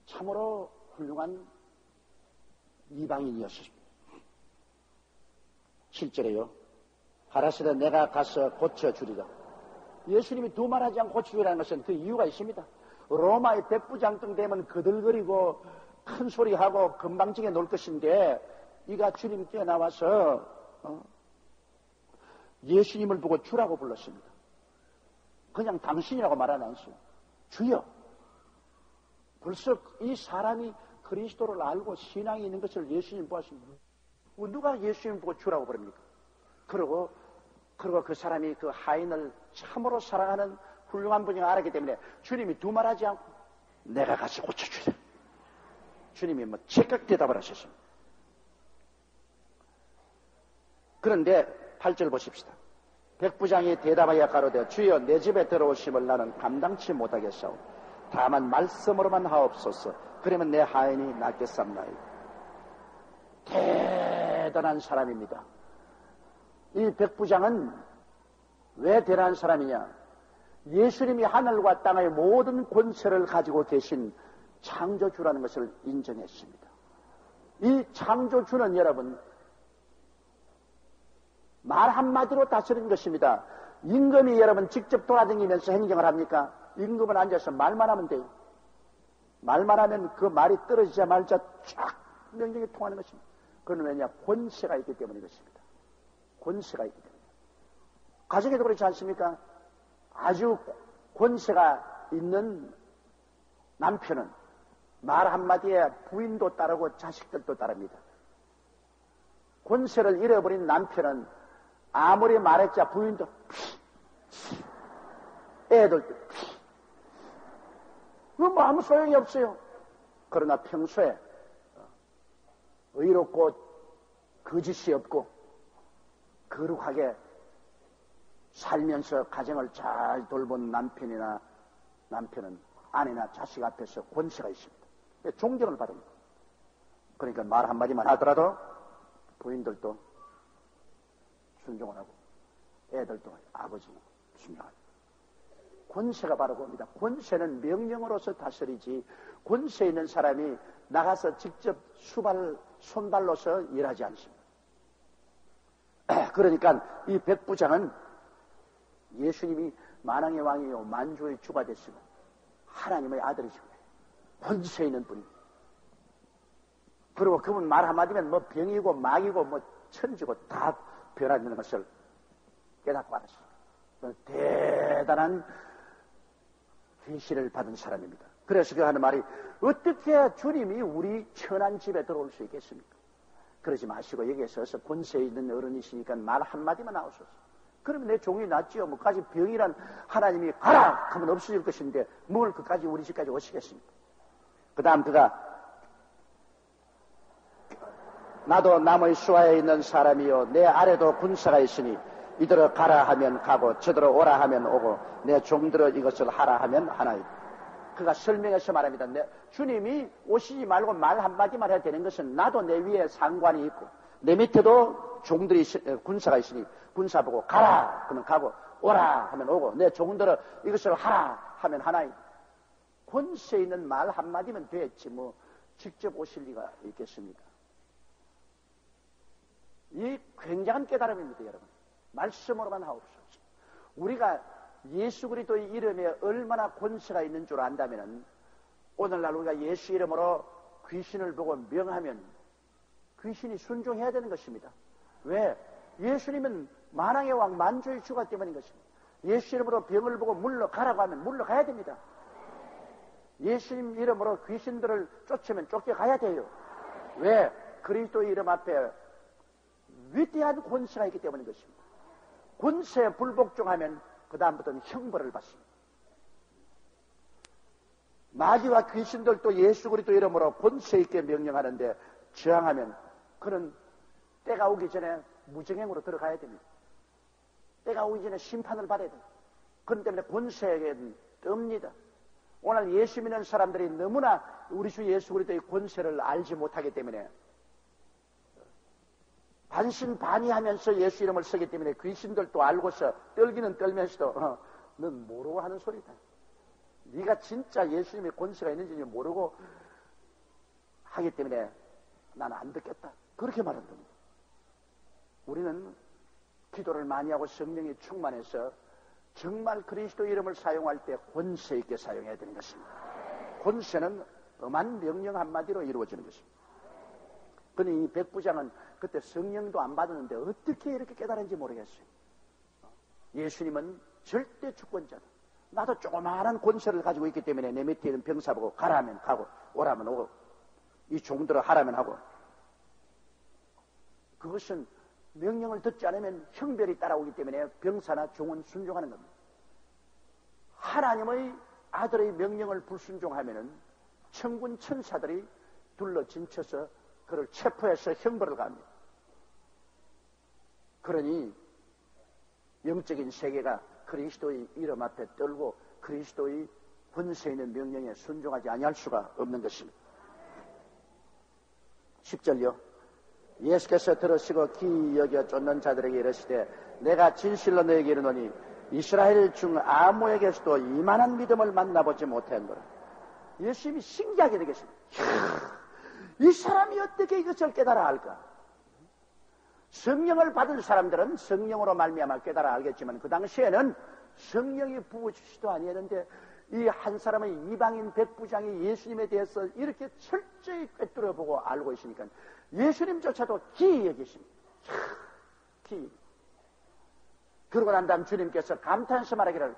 참으로 훌륭한 이방인이었습니다. 7절에요. 가라사대 내가 가서 고쳐주리라. 예수님이 두 말하지 않고 고쳐주리라는 것은 그 이유가 있습니다. 로마의 백부장등 되면 그들거리고 큰 소리하고 건방지게 놀 것인데 이가 주님께 나와서 예수님을 보고 주라고 불렀습니다. 그냥 당신이라고 말 안 했어요. 주여. 벌써 이 사람이 그리스도를 알고 신앙이 있는 것을 예수님 보았습니다. 누가 예수님 보고 주라고 부릅니까? 그리고 그 사람이 그 하인을 참으로 사랑하는 훌륭한 분이 알았기 때문에 주님이 두 말하지 않고 내가 가서 고쳐주라. 주님이 뭐 즉각 대답을 하셨습니다. 그런데 8절 보십시다. 백부장이 대답하여 가로되 주여 내 집에 들어오심을 나는 감당치 못하겠사오. 다만 말씀으로만 하옵소서. 그러면 내 하인이 낫겠삼나이다. 대단한 사람입니다. 이 백부장은 왜 대단한 사람이냐? 예수님이 하늘과 땅의 모든 권세를 가지고 계신 창조주라는 것을 인정했습니다. 이 창조주는 여러분 말 한마디로 다스린 것입니다. 임금이 여러분 직접 돌아다니면서 행정을 합니까? 임금은 앉아서 말만 하면 돼요. 말만 하면 그 말이 떨어지자 말자 쫙 명령이 통하는 것입니다. 그건 왜냐? 권세가 있기 때문인 것입니다. 권세가 있기 때문에. 가정에도 그렇지 않습니까? 아주 권세가 있는 남편은 말 한마디에 부인도 따르고 자식들도 따릅니다. 권세를 잃어버린 남편은 아무리 말했자 부인도 애들도 그건 뭐 아무 소용이 없어요. 그러나 평소에 의롭고 거짓이 없고 거룩하게 살면서 가정을 잘 돌본 남편은 아내나 자식 앞에서 권세가 있습니다. 존경을 받습니다. 그러니까 말 한마디만 하더라도 부인들도 순종을 하고 애들도 아버지 순종합니다. 권세가 바로 그겁니다. 권세는 명령으로서 다스리지 권세 있는 사람이 나가서 직접 손발로서 일하지 않습니다. 그러니까 이 백부장은 예수님이 만왕의 왕이요 만주의 주가 됐으면 하나님의 아들이시고 권세 있는 분입니다. 그리고 그분 말 한마디면 뭐 병이고 막이고 뭐 천지고 다 변하는 것을 깨닫고 알았어요. 대단한 계시를 받은 사람입니다. 그래서 그 하는 말이 어떻게 주님이 우리 천한 집에 들어올 수 있겠습니까? 그러지 마시고 여기에 서서 권세 있는 어른이시니까 말 한마디만 나오소서. 그러면 내 종이 낫지요. 뭐까지 병이란 하나님이 가라 하면 없어질 것인데 뭘 그까지 우리 집까지 오시겠습니까? 그 다음 그가 나도 남의 수하에 있는 사람이요 내 아래도 군사가 있으니 이들어 가라 하면 가고 저들어 오라 하면 오고 내 종들어 이것을 하라 하면 하나이다. 그가 설명해서 말합니다. 주님이 오시지 말고 말 한마디만 해야 되는 것은 나도 내 위에 상관이 있고 내 밑에도 종들이 군사가 있으니 군사 보고 가라 하면 가고 오라 하면 오고 내 종들어 이것을 하라 하면 하나이다. 권세 있는 말 한마디면 됐지 뭐 직접 오실 리가 있겠습니까? 이 굉장한 깨달음입니다, 여러분. 말씀으로만 하옵소서. 우리가 예수 그리스도의 이름에 얼마나 권세가 있는 줄 안다면 오늘날 우리가 예수 이름으로 귀신을 보고 명하면 귀신이 순종해야 되는 것입니다. 왜? 예수님은 만왕의 왕 만주의 주가 때문인 것입니다. 예수 이름으로 병을 보고 물러가라고 하면 물러가야 됩니다. 예수님 이름으로 귀신들을 쫓으면 쫓겨가야 돼요. 왜? 그리스도의 이름 앞에 위대한 권세가 있기 때문인 것입니다. 권세에 불복종하면 그 다음부터는 형벌을 받습니다. 마귀와 귀신들도 예수 그리스도 이름으로 권세 있게 명령하는데 저항하면 그는 때가 오기 전에 무정행으로 들어가야 됩니다. 때가 오기 전에 심판을 받아야 됩니다. 그렇기 때문에 권세에게는 뜹니다. 오늘 예수 믿는 사람들이 너무나 우리 주 예수 그리스도의 권세를 알지 못하기 때문에 반신반의하면서 예수 이름을 쓰기 때문에 귀신들도 알고서 떨기는 떨면서도 넌 모르고 하는 소리다. 네가 진짜 예수님의 권세가 있는지 모르고 하기 때문에 나는 안 듣겠다. 그렇게 말한 겁니다. 우리는 기도를 많이 하고 성령이 충만해서 정말 그리스도 이름을 사용할 때 권세 있게 사용해야 되는 것입니다. 권세는 엄한 명령 한마디로 이루어지는 것입니다. 그런데 이 백부장은 그때 성령도 안 받았는데 어떻게 이렇게 깨달은지 모르겠어요. 예수님은 절대 주권자다. 나도 조그마한 권세를 가지고 있기 때문에 내 밑에 있는 병사 보고 가라면 가고 오라면 오고 이 종들을 하라면 하고 그것은 명령을 듣지 않으면 형벌이 따라오기 때문에 병사나 종은 순종하는 겁니다. 하나님의 아들의 명령을 불순종하면은 천군 천사들이 둘러 진쳐서 그를 체포해서 형벌을 가합니다. 그러니 영적인 세계가 그리스도의 이름 앞에 떨고 그리스도의 권세 있는 명령에 순종하지 아니할 수가 없는 것입니다. 10절요. 예수께서 들으시고 기이 여겨 쫓는 자들에게 이르시되 내가 진실로 너에게 이르노니 이스라엘 중 아무에게서도 이만한 믿음을 만나보지 못했노라. 예수님이 신기하게 되겠습니다. 이 사람이 어떻게 이것을 깨달아 알까? 성령을 받은 사람들은 성령으로 말미암아 깨달아 알겠지만 그 당시에는 성령이 부어주시도 아니했는데 이 한 사람의 이방인 백부장이 예수님에 대해서 이렇게 철저히 꿰뚫어보고 알고 있으니까 예수님조차도 기이 여기십니다. 기이. 그러고 난 다음 주님께서 감탄해서 말하기를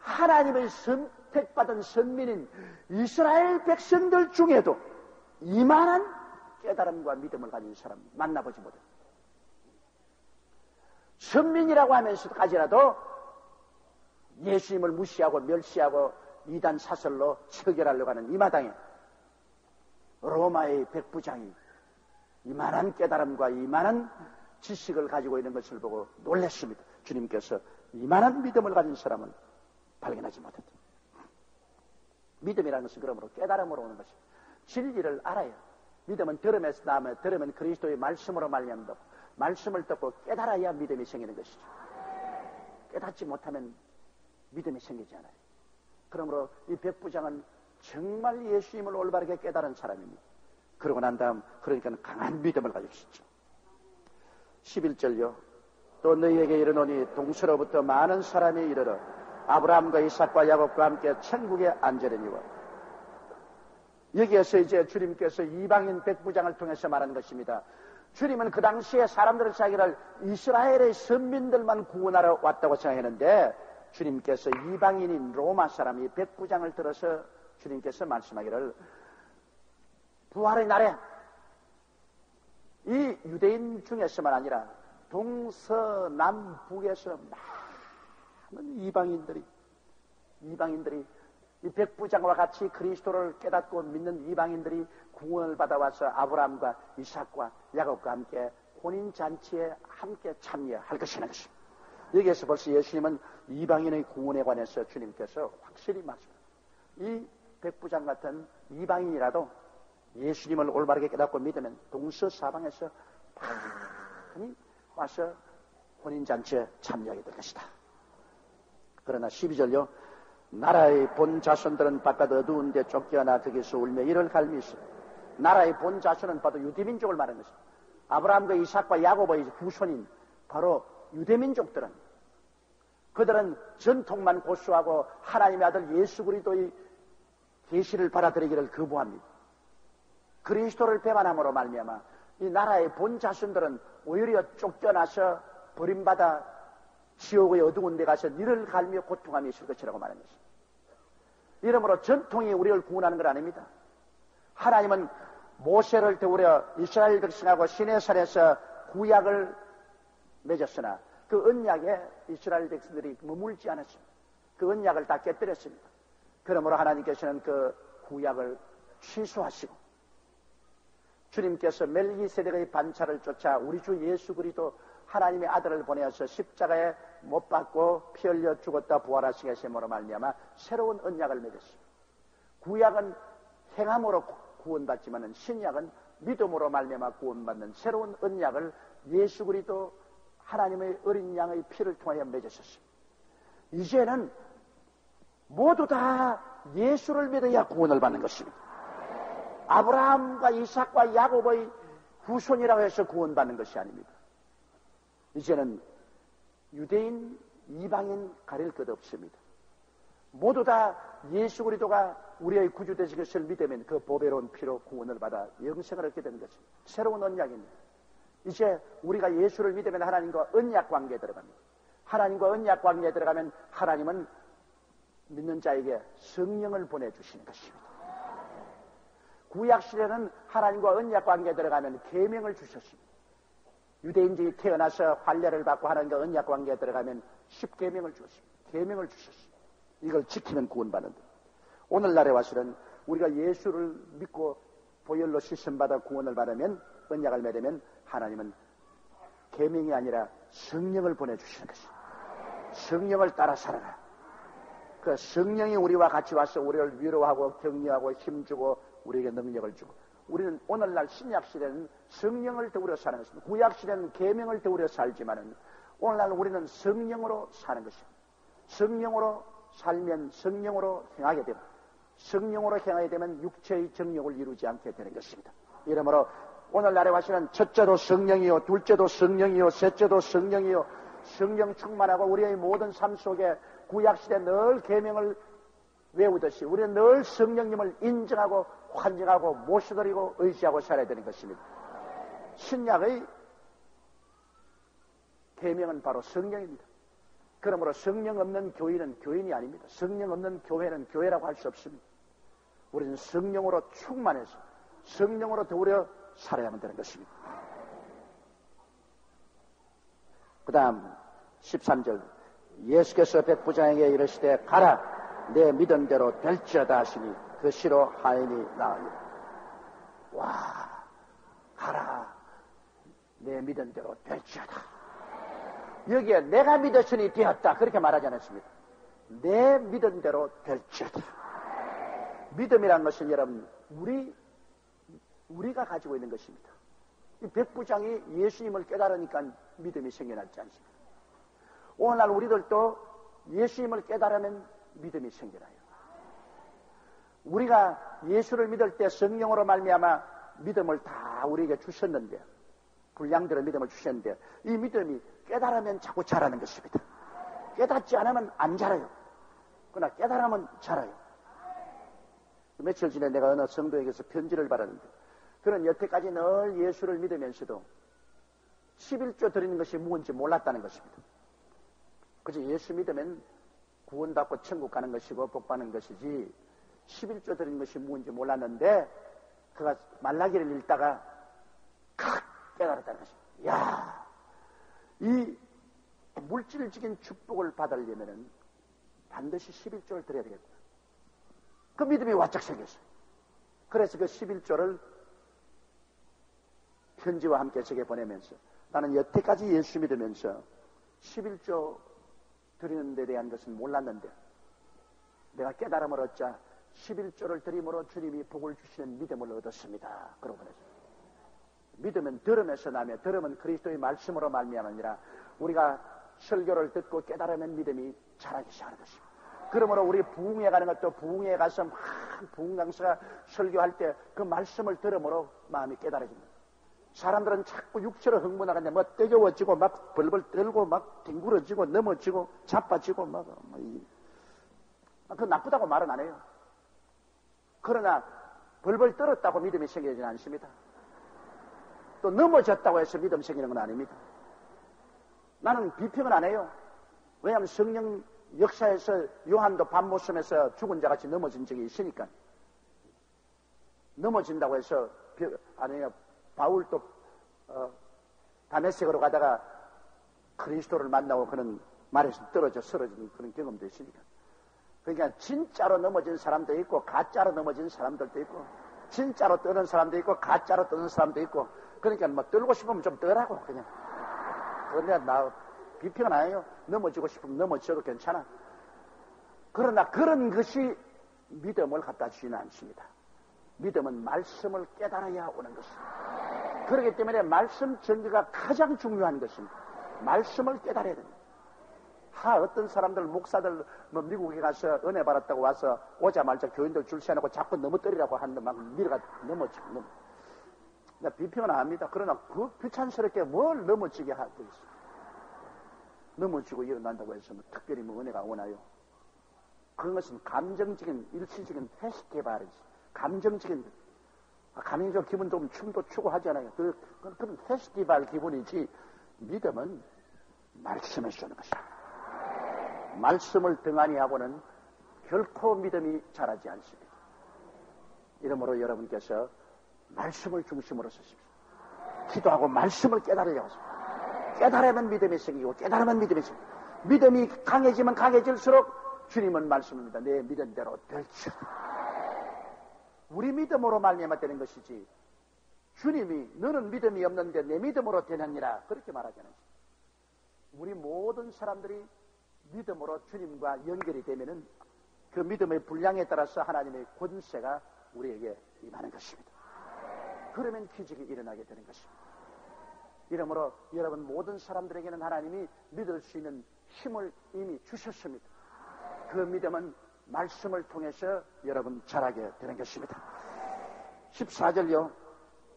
하나님의 선택받은 선민인 이스라엘 백성들 중에도 이만한 깨달음과 믿음을 가진 사람 만나보지 못해. 선민이라고 하면서까지라도 예수님을 무시하고 멸시하고 이단 사설로 처결하려고 하는 이 마당에 로마의 백부장이 이만한 깨달음과 이만한 지식을 가지고 있는 것을 보고 놀랐습니다. 주님께서 이만한 믿음을 가진 사람은 발견하지 못했다. 믿음이라는 것은 그러므로 깨달음으로 오는 것입니다. 진리를 알아요. 믿음은 들음에서 나며 들으면 그리스도의 말씀으로 말미암는다. 말씀을 듣고 깨달아야 믿음이 생기는 것이죠. 깨닫지 못하면 믿음이 생기지 않아요. 그러므로 이 백부장은 정말 예수님을 올바르게 깨달은 사람입니다. 그러고 난 다음 그러니까 강한 믿음을 가지고 있었죠. 11절요. 또 너희에게 이르노니 동서로부터 많은 사람이 이르러 아브라함과 이삭과 야곱과 함께 천국에 앉으려니와. 여기에서 이제 주님께서 이방인 백부장을 통해서 말한 것입니다. 주님은 그 당시에 사람들의 자기를 이스라엘의 선민들만 구원하러 왔다고 생각했는데 주님께서 이방인인 로마 사람이 백부장을 들어서 주님께서 말씀하기를 부활의 날에 이 유대인 중에서만 아니라 동서남북에서 많은 이방인들이 이 백부장과 같이 그리스도를 깨닫고 믿는 이방인들이 구원을 받아와서 아브라함과 이삭과 야곱과 함께 혼인잔치에 함께 참여할 것이라는 것입니다. 여기에서 벌써 예수님은 이방인의 구원에 관해서 주님께서 확실히 말씀합니다. 이 백부장 같은 이방인이라도 예수님을 올바르게 깨닫고 믿으면 동서사방에서 많이 와서 혼인잔치에 참여하게 될 것이다. 그러나 12절요. 나라의 본 자손들은 바깥 어두운 데 쫓겨나 거기서 울며 이를 갈미있어. 나라의 본 자손은 바로 유대민족을 말하는 것입니다. 아브라함과 이삭과 야곱의 후손인 바로 유대민족들은 그들은 전통만 고수하고 하나님의 아들 예수 그리스도의 계시를 받아들이기를 거부합니다. 그리스도를 배반함으로 말미암아 이 나라의 본 자손들은 오히려 쫓겨나서 버림받아 지옥의 어두운 데 가서 이를 갈며 고통하며 있을 것이라고 말하는 것입니다. 이러므로 전통이 우리를 구원하는 건 아닙니다. 하나님은 모세를 태우려 이스라엘 백성하고 시내산에서 구약을 맺었으나 그 언약에 이스라엘 백성들이 머물지 않았습니다. 그 언약을 다 깨뜨렸습니다. 그러므로 하나님께서는 그 구약을 취소하시고 주님께서 멜기세덱의 반차를 쫓아 우리 주 예수 그리스도 하나님의 아들을 보내어서 십자가에 못 박고 피 흘려 죽었다 부활하시게 하심으로 말미암아 새로운 언약을 맺었습니다. 구약은 행함으로 구원받지만은 신약은 믿음으로 말미암아 구원받는 새로운 언약을 예수 그리스도 하나님의 어린 양의 피를 통하여 맺으셨습니다. 이제는 모두 다 예수를 믿어야 구원을 받는 것입니다. 아브라함과 이삭과 야곱의 후손이라고 해서 구원받는 것이 아닙니다. 이제는 유대인, 이방인 가릴 것 없습니다. 모두 다 예수 그리스도가 우리의 구주 되신 것을 믿으면 그 보배로운 피로 구원을 받아 영생을 얻게 되는 것입니다. 새로운 언약입니다. 이제 우리가 예수를 믿으면 하나님과 언약 관계에 들어갑니다. 하나님과 언약 관계에 들어가면 하나님은 믿는 자에게 성령을 보내주시는 것입니다. 구약시대는 하나님과 언약 관계에 들어가면 계명을 주셨습니다. 유대인들이 태어나서 할례를 받고 하나님과 언약 관계에 들어가면 10계명을 주었습니다. 계명을 주셨습니다. 이걸 지키면 구원받는다. 오늘날에 와서는 우리가 예수를 믿고 보혈로 씻음받아 구원을 받으면 언약을 맺으면 하나님은 계명이 아니라 성령을 보내주시는 것입니다. 성령을 따라 살아라. 그 성령이 우리와 같이 와서 우리를 위로하고 격려하고 힘주고 우리에게 능력을 주고 우리는 오늘날 신약시대는 성령을 더우려 사는 것입니다. 구약시대는 계명을 더우려 살지만은 오늘날 우리는 성령으로 사는 것입니다. 성령으로 살면 성령으로 행하게 되고 성령으로 행하게 되면 육체의 정욕을 이루지 않게 되는 것입니다. 이러므로 오늘날에 와서는 첫째도 성령이요 둘째도 성령이요 셋째도 성령이요 성령 충만하고 우리의 모든 삶 속에 구약시대 늘 계명을 외우듯이 우리는 늘 성령님을 인정하고 환영하고 모셔드리고 의지하고 살아야 되는 것입니다. 신약의 계명은 바로 성령입니다. 그러므로 성령 없는 교인은 교인이 아닙니다. 성령 없는 교회는 교회라고 할 수 없습니다. 우리는 성령으로 충만해서 성령으로 더우려 살아야만 되는 것입니다. 그 다음 13절 예수께서 백부장에게 이르시되 가라 내 믿은 대로 될지어다 하시니 그 시로 하인이 나으니라. 와 가라 내 믿은 대로 될지어다. 여기에 내가 믿었으니 되었다 그렇게 말하지 않았습니다. 내 믿은 대로 될지어다. 믿음이라는 것은 여러분 우리가 가지고 있는 것입니다. 이 백부장이 예수님을 깨달으니까 믿음이 생겨났지 않습니까? 오늘날 우리들도 예수님을 깨달으면 믿음이 생겨나요. 우리가 예수를 믿을 때 성령으로 말미암아 믿음을 다 우리에게 주셨는데, 분량대로 믿음을 주셨는데, 이 믿음이 깨달으면 자꾸 자라는 것입니다. 깨닫지 않으면 안 자라요. 그러나 깨달으면 자라요. 며칠 전에 내가 어느 성도에게서 편지를 받았는데, 그는 여태까지 늘 예수를 믿으면서도 11조 드리는 것이 무엇인지 몰랐다는 것입니다. 그저 예수 믿으면 구원받고 천국 가는 것이고 복받는 것이지 11조 드리는 것이 무엇인지 몰랐는데, 그가 말라기를 읽다가 칵 깨달았다는 것입니다. 이야, 이 물질적인 축복을 받으려면 반드시 11조를 드려야 되겠구나. 그 믿음이 와짝 생겼어요. 그래서 그 11조를 편지와 함께 제게 보내면서, 나는 여태까지 예수 믿으면서 11조 드리는 데 대한 것은 몰랐는데 내가 깨달음을 얻자 11조를 드림으로 주님이 복을 주시는 믿음을 얻었습니다. 그러고 보내죠. 믿음은 들음에서 나며 들음은 그리스도의 말씀으로 말미암으니라. 우리가 설교를 듣고 깨달으면 믿음이 자라기 시작하는 것입니다. 그러므로 우리 부흥회 가는 것도 부흥회에 가서 막 부흥 강사가 설교할 때 그 말씀을 들음으로 마음이 깨달아집니다. 사람들은 자꾸 육체로 흥분하는데 뭐 뜨거워지고 막 벌벌 떨고 막 뒹굴어지고 넘어지고 자빠지고 막 그 나쁘다고 말은 안 해요. 그러나 벌벌 떨었다고 믿음이 생기지는 않습니다. 또 넘어졌다고 해서 믿음 생기는 건 아닙니다. 나는 비평은 안 해요. 왜냐하면 성령 역사에서 요한도 밤모섬에서 죽은 자같이 넘어진 적이 있으니까. 넘어진다고 해서 아니요, 바울도 다메섹으로 가다가 그리스도를 만나고 그는 말에서 떨어져 쓰러진 그런 경험도 있으니까. 그러니까 진짜로 넘어진 사람도 있고 가짜로 넘어진 사람들도 있고, 진짜로 떠는 사람도 있고 가짜로 떠는 사람도 있고, 그러니까 뭐 떨고 싶으면 좀 떠라고 그냥. 그런데 나 비평은 안 해요. 넘어지고 싶으면 넘어져도 괜찮아. 그러나 그런 것이 믿음을 갖다 주지는 않습니다. 믿음은 말씀을 깨달아야 오는 것입니다. 그렇기 때문에 말씀 전개가 가장 중요한 것입니다. 말씀을 깨달아야 됩니다. 어떤 사람들, 목사들, 뭐 미국에 가서 은혜 받았다고 와서 오자마자 교인들 줄 세워놓고 자꾸 넘어뜨리라고 하는데 막 밀어가 넘어지고. 나 비평은 안 합니다. 그러나 그 귀찮스럽게 뭘 넘어지게 하고 있어요. 넘어지고 일어난다고 해서 뭐 특별히 뭐 은혜가 오나요? 그런 것은 감정적인, 일시적인 페스티벌이지. 감정적인 기분 좀 춤도 추고 하잖아요. 그런 페스티벌 기분이지, 믿음은 말씀을 쓰는 것이다. 말씀을 등한히 하고는 결코 믿음이 자라지 않습니다. 이러므로 여러분께서 말씀을 중심으로 쓰십시오. 기도하고 말씀을 깨달으려고 하십시오. 깨달으면 믿음이 생기고 깨달으면 믿음이 생기고, 믿음이 강해지면 강해질수록 주님은 말씀입니다. 내 믿은 대로 될지어다. 우리 믿음으로 말미암아 되는 것이지, 주님이 너는 믿음이 없는데 내 믿음으로 되느니라 그렇게 말하잖아요. 우리 모든 사람들이 믿음으로 주님과 연결이 되면은 그 믿음의 분량에 따라서 하나님의 권세가 우리에게 임하는 것입니다. 그러면 기적이 일어나게 되는 것입니다. 이러므로 여러분 모든 사람들에게는 하나님이 믿을 수 있는 힘을 이미 주셨습니다. 그 믿음은 말씀을 통해서 여러분 자라게 되는 것입니다. 14절요.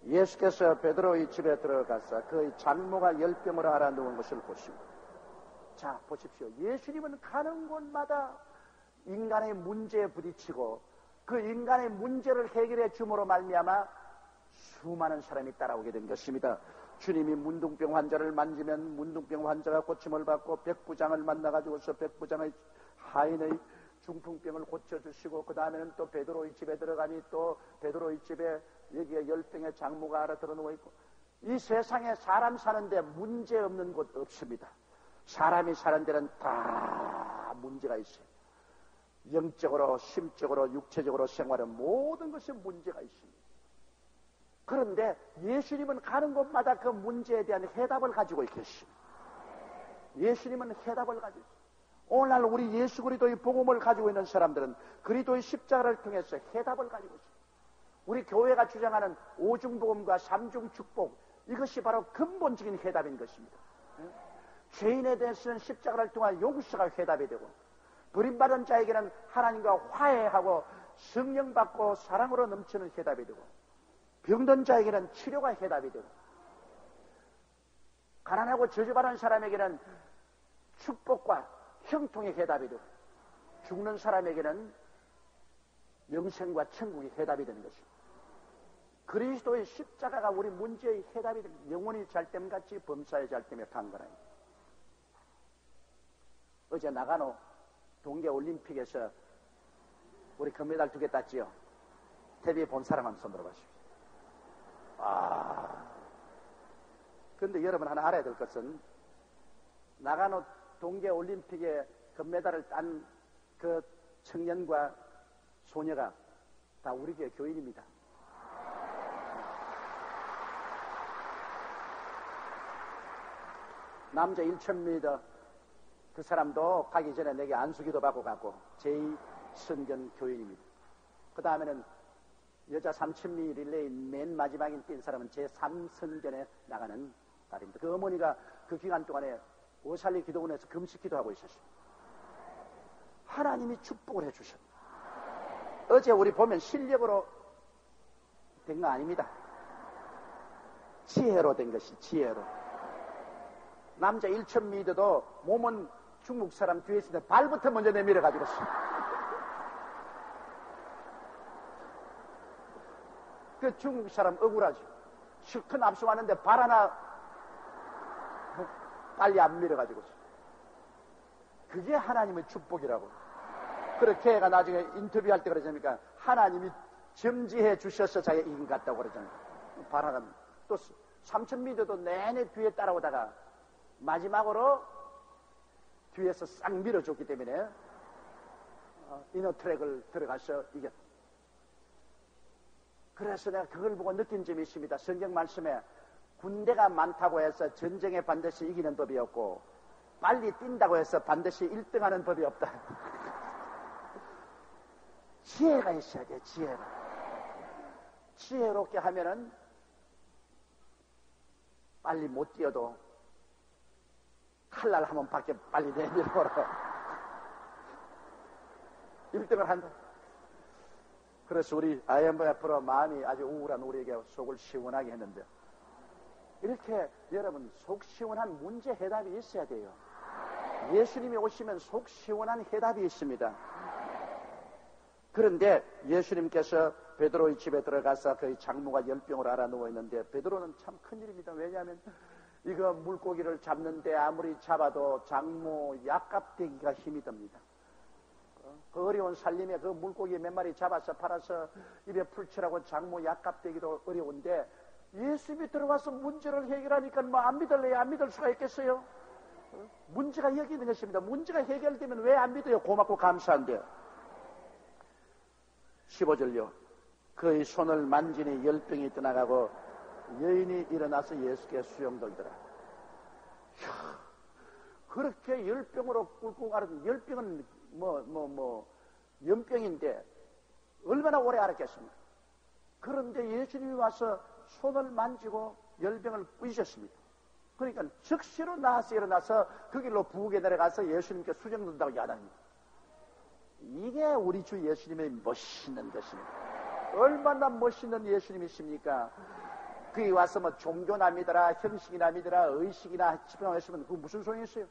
예수께서 베드로의 집에 들어가서 그의 장모가 열병으로 알아누운 것을 보시고, 자 보십시오. 예수님은 가는 곳마다 인간의 문제에 부딪히고 그 인간의 문제를 해결해 줌으로 말미암아 수많은 사람이 따라오게 된 것입니다. 주님이 문둥병 환자를 만지면 문둥병 환자가 고침을 받고, 백부장을 만나가지고서 백부장의 하인의 중풍병을 고쳐주시고, 그 다음에는 또 베드로의 집에 들어가니 또 베드로의 집에 여기에 열병의 장모가 알아 들어 누워 있고, 이 세상에 사람 사는데 문제 없는 곳 없습니다. 사람이 사는 데는 다 문제가 있어요. 영적으로, 심적으로, 육체적으로 생활에 모든 것에 문제가 있습니다. 그런데 예수님은 가는 곳마다 그 문제에 대한 해답을 가지고 계십니다. 예수님은 해답을 가지고 있습니다. 오늘날 우리 예수 그리스도의 복음을 가지고 있는 사람들은 그리스도의 십자가를 통해서 해답을 가지고 있습니다. 우리 교회가 주장하는 오중복음과 삼중축복, 이것이 바로 근본적인 해답인 것입니다. 죄인에 대해서는 십자가를 통한 용서가 해답이 되고, 버림받은 자에게는 하나님과 화해하고 성령 받고 사랑으로 넘치는 해답이 되고, 병든 자에게는 치료가 해답이 되고, 가난하고 저주받은 사람에게는 축복과 형통의 해답이 되고, 죽는 사람에게는 영생과 천국의 해답이 되는 것입니다. 그리스도의 십자가가 우리 문제의 해답이 됩니다. 영혼이 잘됨같이 범사에 잘됨에 판거라. 어제 나가노 동계올림픽에서 우리 금메달 2개 땄지요. TV 본 사람 한번 손 들어보십시오. 그런데 여러분 하나 알아야 될 것은, 나가노 동계올림픽에 금메달을 딴 그 청년과 소녀가 다 우리 교회 교인입니다. 남자 1000m 그 사람도 가기 전에 내게 안수기도 받고 갔고 제2선견 교인입니다. 그 다음에는 여자 3000m 릴레이 맨 마지막에 뛴 사람은 제3선견에 나가는 딸입니다. 그 어머니가 그 기간 동안에 오살리 기도원에서 금식 기도하고 있었습니다. 하나님이 축복을 해주셨습니다. 어제 우리 보면 실력으로 된 거 아닙니다. 지혜로 된 것이 지혜로. 남자 1000m도 몸은 중국 사람 뒤에 있는데 발부터 먼저 내밀어 가지고 그 중국 사람 억울하죠. 실컷 앞서왔는데 발 하나 빨리 안 밀어가지고. 그게 하나님의 축복이라고. 그렇게 걔가 나중에 인터뷰할 때 그러잖아요. 하나님이 점지해 주셔서 자기가 이긴 것 같다고 그러잖아요. 발 하나. 또 3000m도 내내 뒤에 따라오다가 마지막으로 뒤에서 싹 밀어줬기 때문에 이너 트랙을 들어가서 이겼다. 그래서 내가 그걸 보고 느낀 점이 있습니다. 성경 말씀에 군대가 많다고 해서 전쟁에 반드시 이기는 법이 없고, 빨리 뛴다고 해서 반드시 1등하는 법이 없다. 지혜가 있어야 돼, 지혜가. 지혜롭게 하면은 빨리 못 뛰어도 칼날 한번 밖에 빨리 내밀어라. 1등을 한다. 그래서 우리 IMF로 마음이 아주 우울한 우리에게 속을 시원하게 했는데, 이렇게 여러분 속 시원한 문제 해답이 있어야 돼요. 예수님이 오시면 속 시원한 해답이 있습니다. 그런데 예수님께서 베드로의 집에 들어가서 그의 장모가 열병을 앓아 누워 있는데, 베드로는 참 큰일입니다. 왜냐하면 이거 물고기를 잡는데 아무리 잡아도 장모 약값대기가 힘이 듭니다. 그 어려운 살림에 그 물고기 몇 마리 잡아서 팔아서 입에 풀칠하고 장모 약값대기도 어려운데, 예수님이 들어와서 문제를 해결하니까 뭐 안 믿을래요? 안 믿을 수가 있겠어요? 문제가 여기 있는 것입니다. 문제가 해결되면 왜 안 믿어요? 고맙고 감사한데. 15절요. 그의 손을 만지니 열병이 떠나가고 여인이 일어나서 예수께 수용들더라. 그렇게 열병으로 꿀꿀 앓은, 열병은 연병인데 얼마나 오래 앓았겠습니까? 그런데 예수님이 와서 손을 만지고 열병을 뿌리셨습니다. 그러니까 즉시로 나와서 일어나서 그 길로 부엌에 내려가서 예수님께 수정된다고 야단합니다. 이게 우리 주 예수님의 멋있는 것입니다. 얼마나 멋있는 예수님이십니까? 그게 와서 뭐 종교나 믿어라, 형식이나 믿어라, 의식이나 집행하시면 그 무슨 소용이 있어요?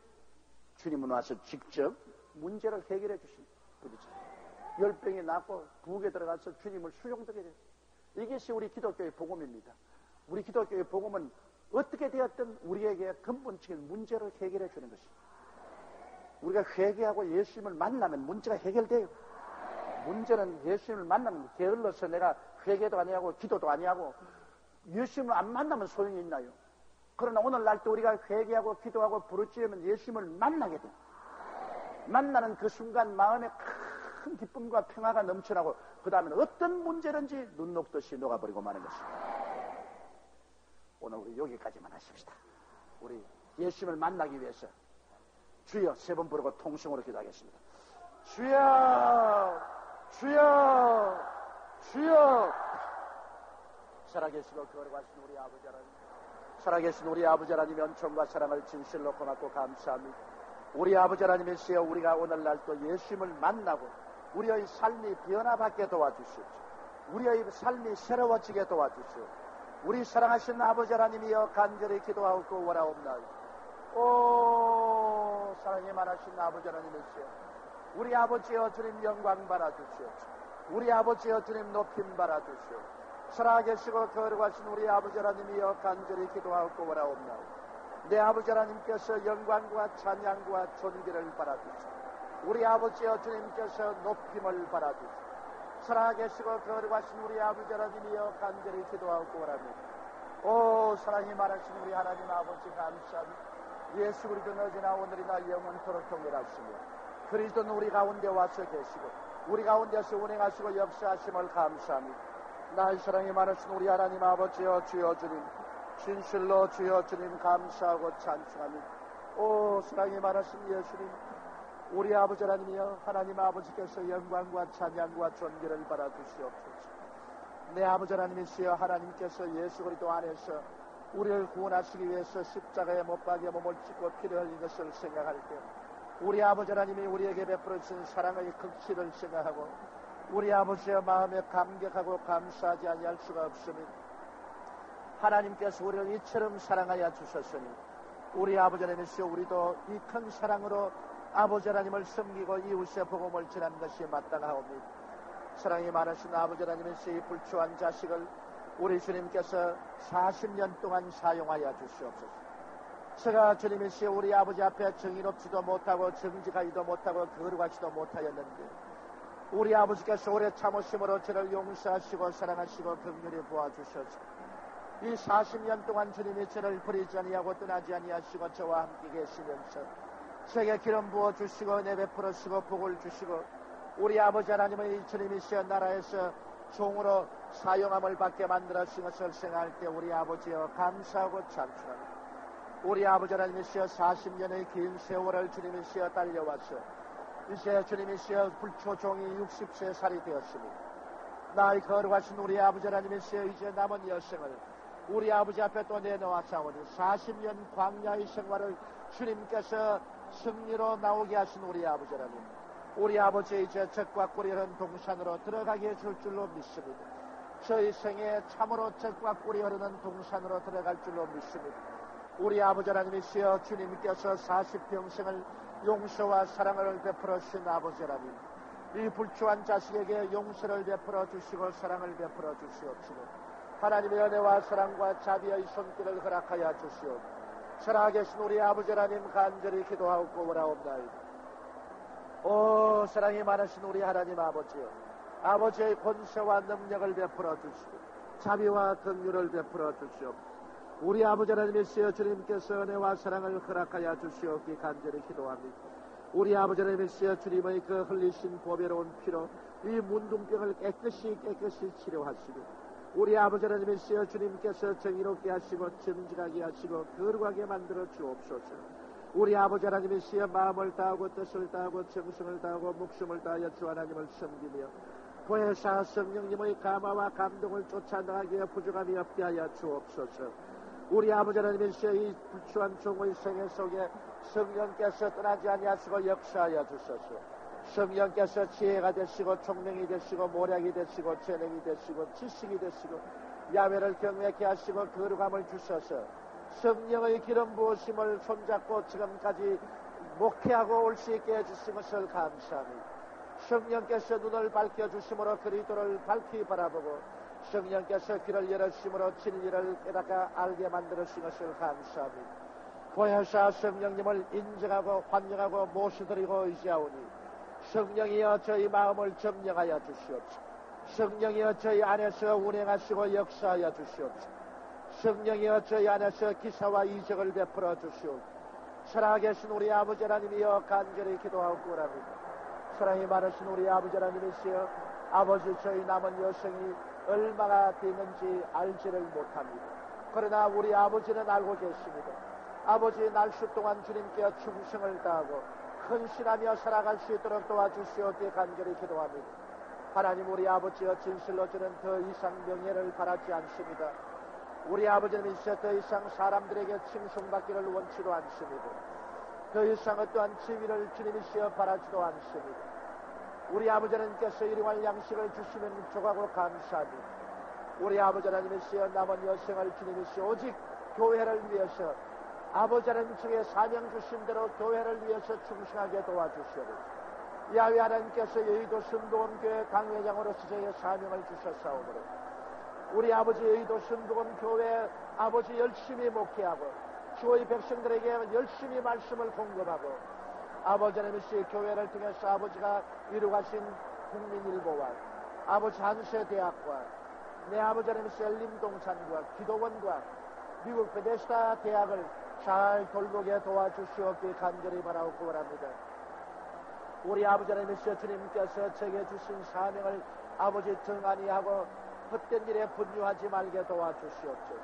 주님은 와서 직접 문제를 해결해 주십니다. 열병이 낫고 부엌에 들어가서 주님을 수용되게 돼요. 이것이 우리 기독교의 복음입니다. 우리 기독교의 복음은 어떻게 되었든 우리에게 근본적인 문제를 해결해 주는 것입니다. 우리가 회개하고 예수님을 만나면 문제가 해결돼요. 문제는 예수님을 만나면 게을러서 내가 회개도 아니하고 기도도 아니하고 예수님을 안 만나면 소용이 있나요? 그러나 오늘날 또 우리가 회개하고 기도하고 부르짖으면 예수님을 만나게 돼요. 만나는 그 순간 마음에 큰 기쁨과 평화가 넘쳐나고 그 다음에는 어떤 문제든지 눈 녹듯이 녹아버리고 마는 것입니다. 오늘 우리 여기까지만 하십시다. 우리 예수님을 만나기 위해서 주여 세 번 부르고 통성으로 기도하겠습니다. 주여, 주여, 주여. 살아계시고 거룩하신 우리 아버지 하나님, 살아계신 우리 아버지 하나님, 연총과 사랑을 진실로 고맙고 감사합니다. 우리 아버지 하나님이시여, 우리가 오늘날 또 예수님을 만나고 우리의 삶이 변화받게 도와주시옵소서. 우리의 삶이 새로워지게 도와주시옵소서. 우리 사랑하신 아버지 하나님이여, 간절히 기도하고 원하옵나이다. 오, 사랑이 많으신 아버지 하나님이시여, 우리 아버지여 주님 영광 받아주시옵소서. 우리 아버지여 주님 높임 받아주시옵소서. 살아계시고 거룩하신 우리 아버지 하나님이여, 간절히 기도하고 원하옵나이다. 내 아버지 하나님께서 영광과 찬양과 존귀를 받아주시고 우리 아버지여 주님께서 높임을 받아주시고 살아계시고 거룩하신 우리 아버지 하나님이여, 간절히 기도하고 원합니다. 오, 사랑이 많으신 우리 하나님 아버지 감사합니다. 예수 그리스도 어제나 오늘이나 영원토록 동일하시며 그리스도는 우리 가운데 와서 계시고 우리 가운데서 운행하시고 역사하심을 감사합니다. 나의 사랑이 많으신 우리 하나님 아버지여, 주여 주님, 진실로 주여 주님 감사하고 찬송합니다. 오, 사랑이 많으신 예수님, 우리 아버지 하나님이여, 하나님 아버지께서 영광과 찬양과 존귀를 받아주시옵소서. 내 아버지 하나님이시여, 하나님께서 예수 그리스도 안에서 우리를 구원하시기 위해서 십자가에 못 박여 몸을 찢고 피를 흘린 것을 생각할 때 우리 아버지 하나님이 우리에게 베풀어 주신 사랑의 극치를 생각하고 우리 아버지의 마음에 감격하고 감사하지 아니할 수가 없습니다. 하나님께서 우리를 이처럼 사랑하여 주셨으니 우리 아버지 하나님이시여, 우리도 이 큰 사랑으로 아버지 하나님을 섬기고 이웃의 복음을 전하는 것이 마땅하옵니다. 사랑이 많으신 아버지 하나님이시여, 이 불추한 자식을 우리 주님께서 40년 동안 사용하여 주시옵소서. 제가 주님이시여, 우리 아버지 앞에 정의롭지도 못하고 정직하지도 못하고 거룩하지도 못하였는데 우리 아버지께서 오래 참으심으로 저를 용서하시고 사랑하시고 긍휼히 보아주셔서 이 40년 동안 주님이 저를 버리지 아니하고 떠나지 아니하시고 저와 함께 계시면서 제게 기름 부어주시고 은혜 베풀으시고 복을 주시고 우리 아버지 하나님의 주님이시여, 나라에서 종으로 사용함을 받게 만들어주신 것을 생각할 때 우리 아버지여 감사하고 찬송합니다. 우리 아버지 하나님이시여, 40년의 긴 세월을 주님이시여 달려와서 이제 주님이시여 불초종이 60세 살이 되었습니다. 나의 거룩하신 우리 아버지 하나님이시여, 이제 남은 여생을 우리 아버지 앞에 또 내놓아사오니 40년 광야의 생활을 주님께서 승리로 나오게 하신 우리 아버지 하나님, 우리 아버지 이제 적과 꿀이 흐르는 동산으로 들어가게 해줄 줄로 믿습니다. 저희 생에 참으로 적과 꿀이 흐르는 동산으로 들어갈 줄로 믿습니다. 우리 아버지 하나님이시여, 주님께서 40평생을 용서와 사랑을 베풀어 주신 아버지 하나님, 이 불추한 자식에게 용서를 베풀어 주시고 사랑을 베풀어 주시옵시고 하나님의 은혜와 사랑과 자비의 손길을 허락하여 주시옵. 살아계신 우리 아버지 하나님, 간절히 기도하고 원하옵나이다. 오, 사랑이 많으신 우리 하나님 아버지여, 아버지의 권세와 능력을 베풀어 주시고 자비와 긍휼을 베풀어 주시옵. 우리 아버지 하나님이시여, 주님께서 은혜와 사랑을 허락하여 주시옵기 간절히 기도합니다. 우리 아버지 하나님이시여, 주님의 그 흘리신 보배로운 피로 이 문둥병을 깨끗이 치료하시고 우리 아버지 하나님이시여, 주님께서 정의롭게 하시고 정직하게 하시고 거룩하게 만들어 주옵소서. 우리 아버지 하나님이시여, 마음을 다하고 뜻을 다하고 정성을 다하고 목숨을 다하여 주 하나님을 섬기며 보혜사 성령님의 감화와 감동을 쫓아 나가기에 부족함이 없게 하여 주옵소서. 우리 아버지 하나님이시여, 이 불추한 종의 생애 속에 성령께서 떠나지 아니하시고 역사하여 주소서. 성령께서 지혜가 되시고 총명이 되시고 모략이 되시고 재능이 되시고 지식이 되시고 야훼를 경외케 하시고 거룩함을 주셔서 성령의 기름 부으심을 손잡고 지금까지 목회하고 올 수 있게 해주신 것을 감사합니다. 성령께서 눈을 밝혀주심으로 그리스도를 밝히 바라보고 성령께서 귀를 열어주심으로 진리를 깨닫게 알게 만들어주신 것을 감사합니다. 보혜사 성령님을 인정하고 환영하고 모시드리고 의지하오니 성령이여, 저희 마음을 점령하여 주시옵소서. 성령이여, 저희 안에서 운행하시고 역사하여 주시옵소서. 성령이여, 저희 안에서 기사와 이적을 베풀어 주시옵소서. 살아계신 우리 아버지 하나님이여, 간절히 기도하고 원합니다. 사랑이 많으신 우리 아버지 하나님이시여, 아버지 저희 남은 여생이 얼마나 되는지 알지를 못합니다. 그러나 우리 아버지는 알고 계십니다. 아버지 날수 동안 주님께 충성을 다하고 헌신하며 살아갈 수 있도록 도와주시옵기에 간절히 기도합니다. 하나님, 우리 아버지여, 진실로 저는 더 이상 명예를 바라지 않습니다. 우리 아버지는 이제 더 이상 사람들에게 칭송받기를 원치도 않습니다. 더 이상 어떠한 지위를 주님이시여 바라지도 않습니다. 우리 아버지 하나님께서 일용할 양식을 주시면 조각으로 감사합니다. 우리 아버지 하나님이시여, 남은 여생을 주님이시여 오직 교회를 위해서 아버지 하나님 중에 사명 주신 대로 교회를 위해서 충성하게 도와주시옵소서. 야훼 하나님께서 여의도 순복음교회 강회장으로서 저의 사명을 주셨사오므로 우리 아버지 여의도 순복음교회 아버지 열심히 목회하고 주의 백성들에게 열심히 말씀을 공급하고 아버지 하나님의 교회를 통해서 아버지가 이루가신 국민일보와 아버지 한세대학과 내 아버지 하나님의 엘림동산과 기도원과 미국 베데스다 대학을 잘 돌보게 도와주시옵기를 간절히 바라고 구원합니다. 우리 아버지 하나님이시여, 주님께서 제게 주신 사명을 아버지 등한히 하고 헛된 일에 분유하지 말게 도와주시옵소서.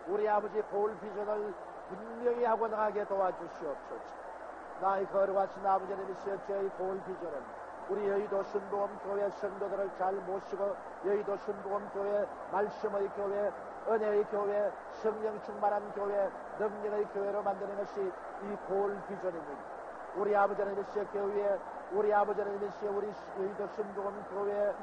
우리 아버지 볼 비전을 분명히 하고 나가게 도와주시옵소서. 나의 거룩하신 아버지 하나님이시여, 저의 볼 비전은 우리 여의도 순복음교회 성도들을 잘 모시고 여의도 순복음교회 말씀의 교회, 은혜의 교회, 성령 충만한 교회, 능력의 교회로 만드는 것이 이 볼 비전입니다. 우리 아버지 하나님이시여, 교회, 우리 아버지 하나님이시여, 우리 여의도 순복음 교회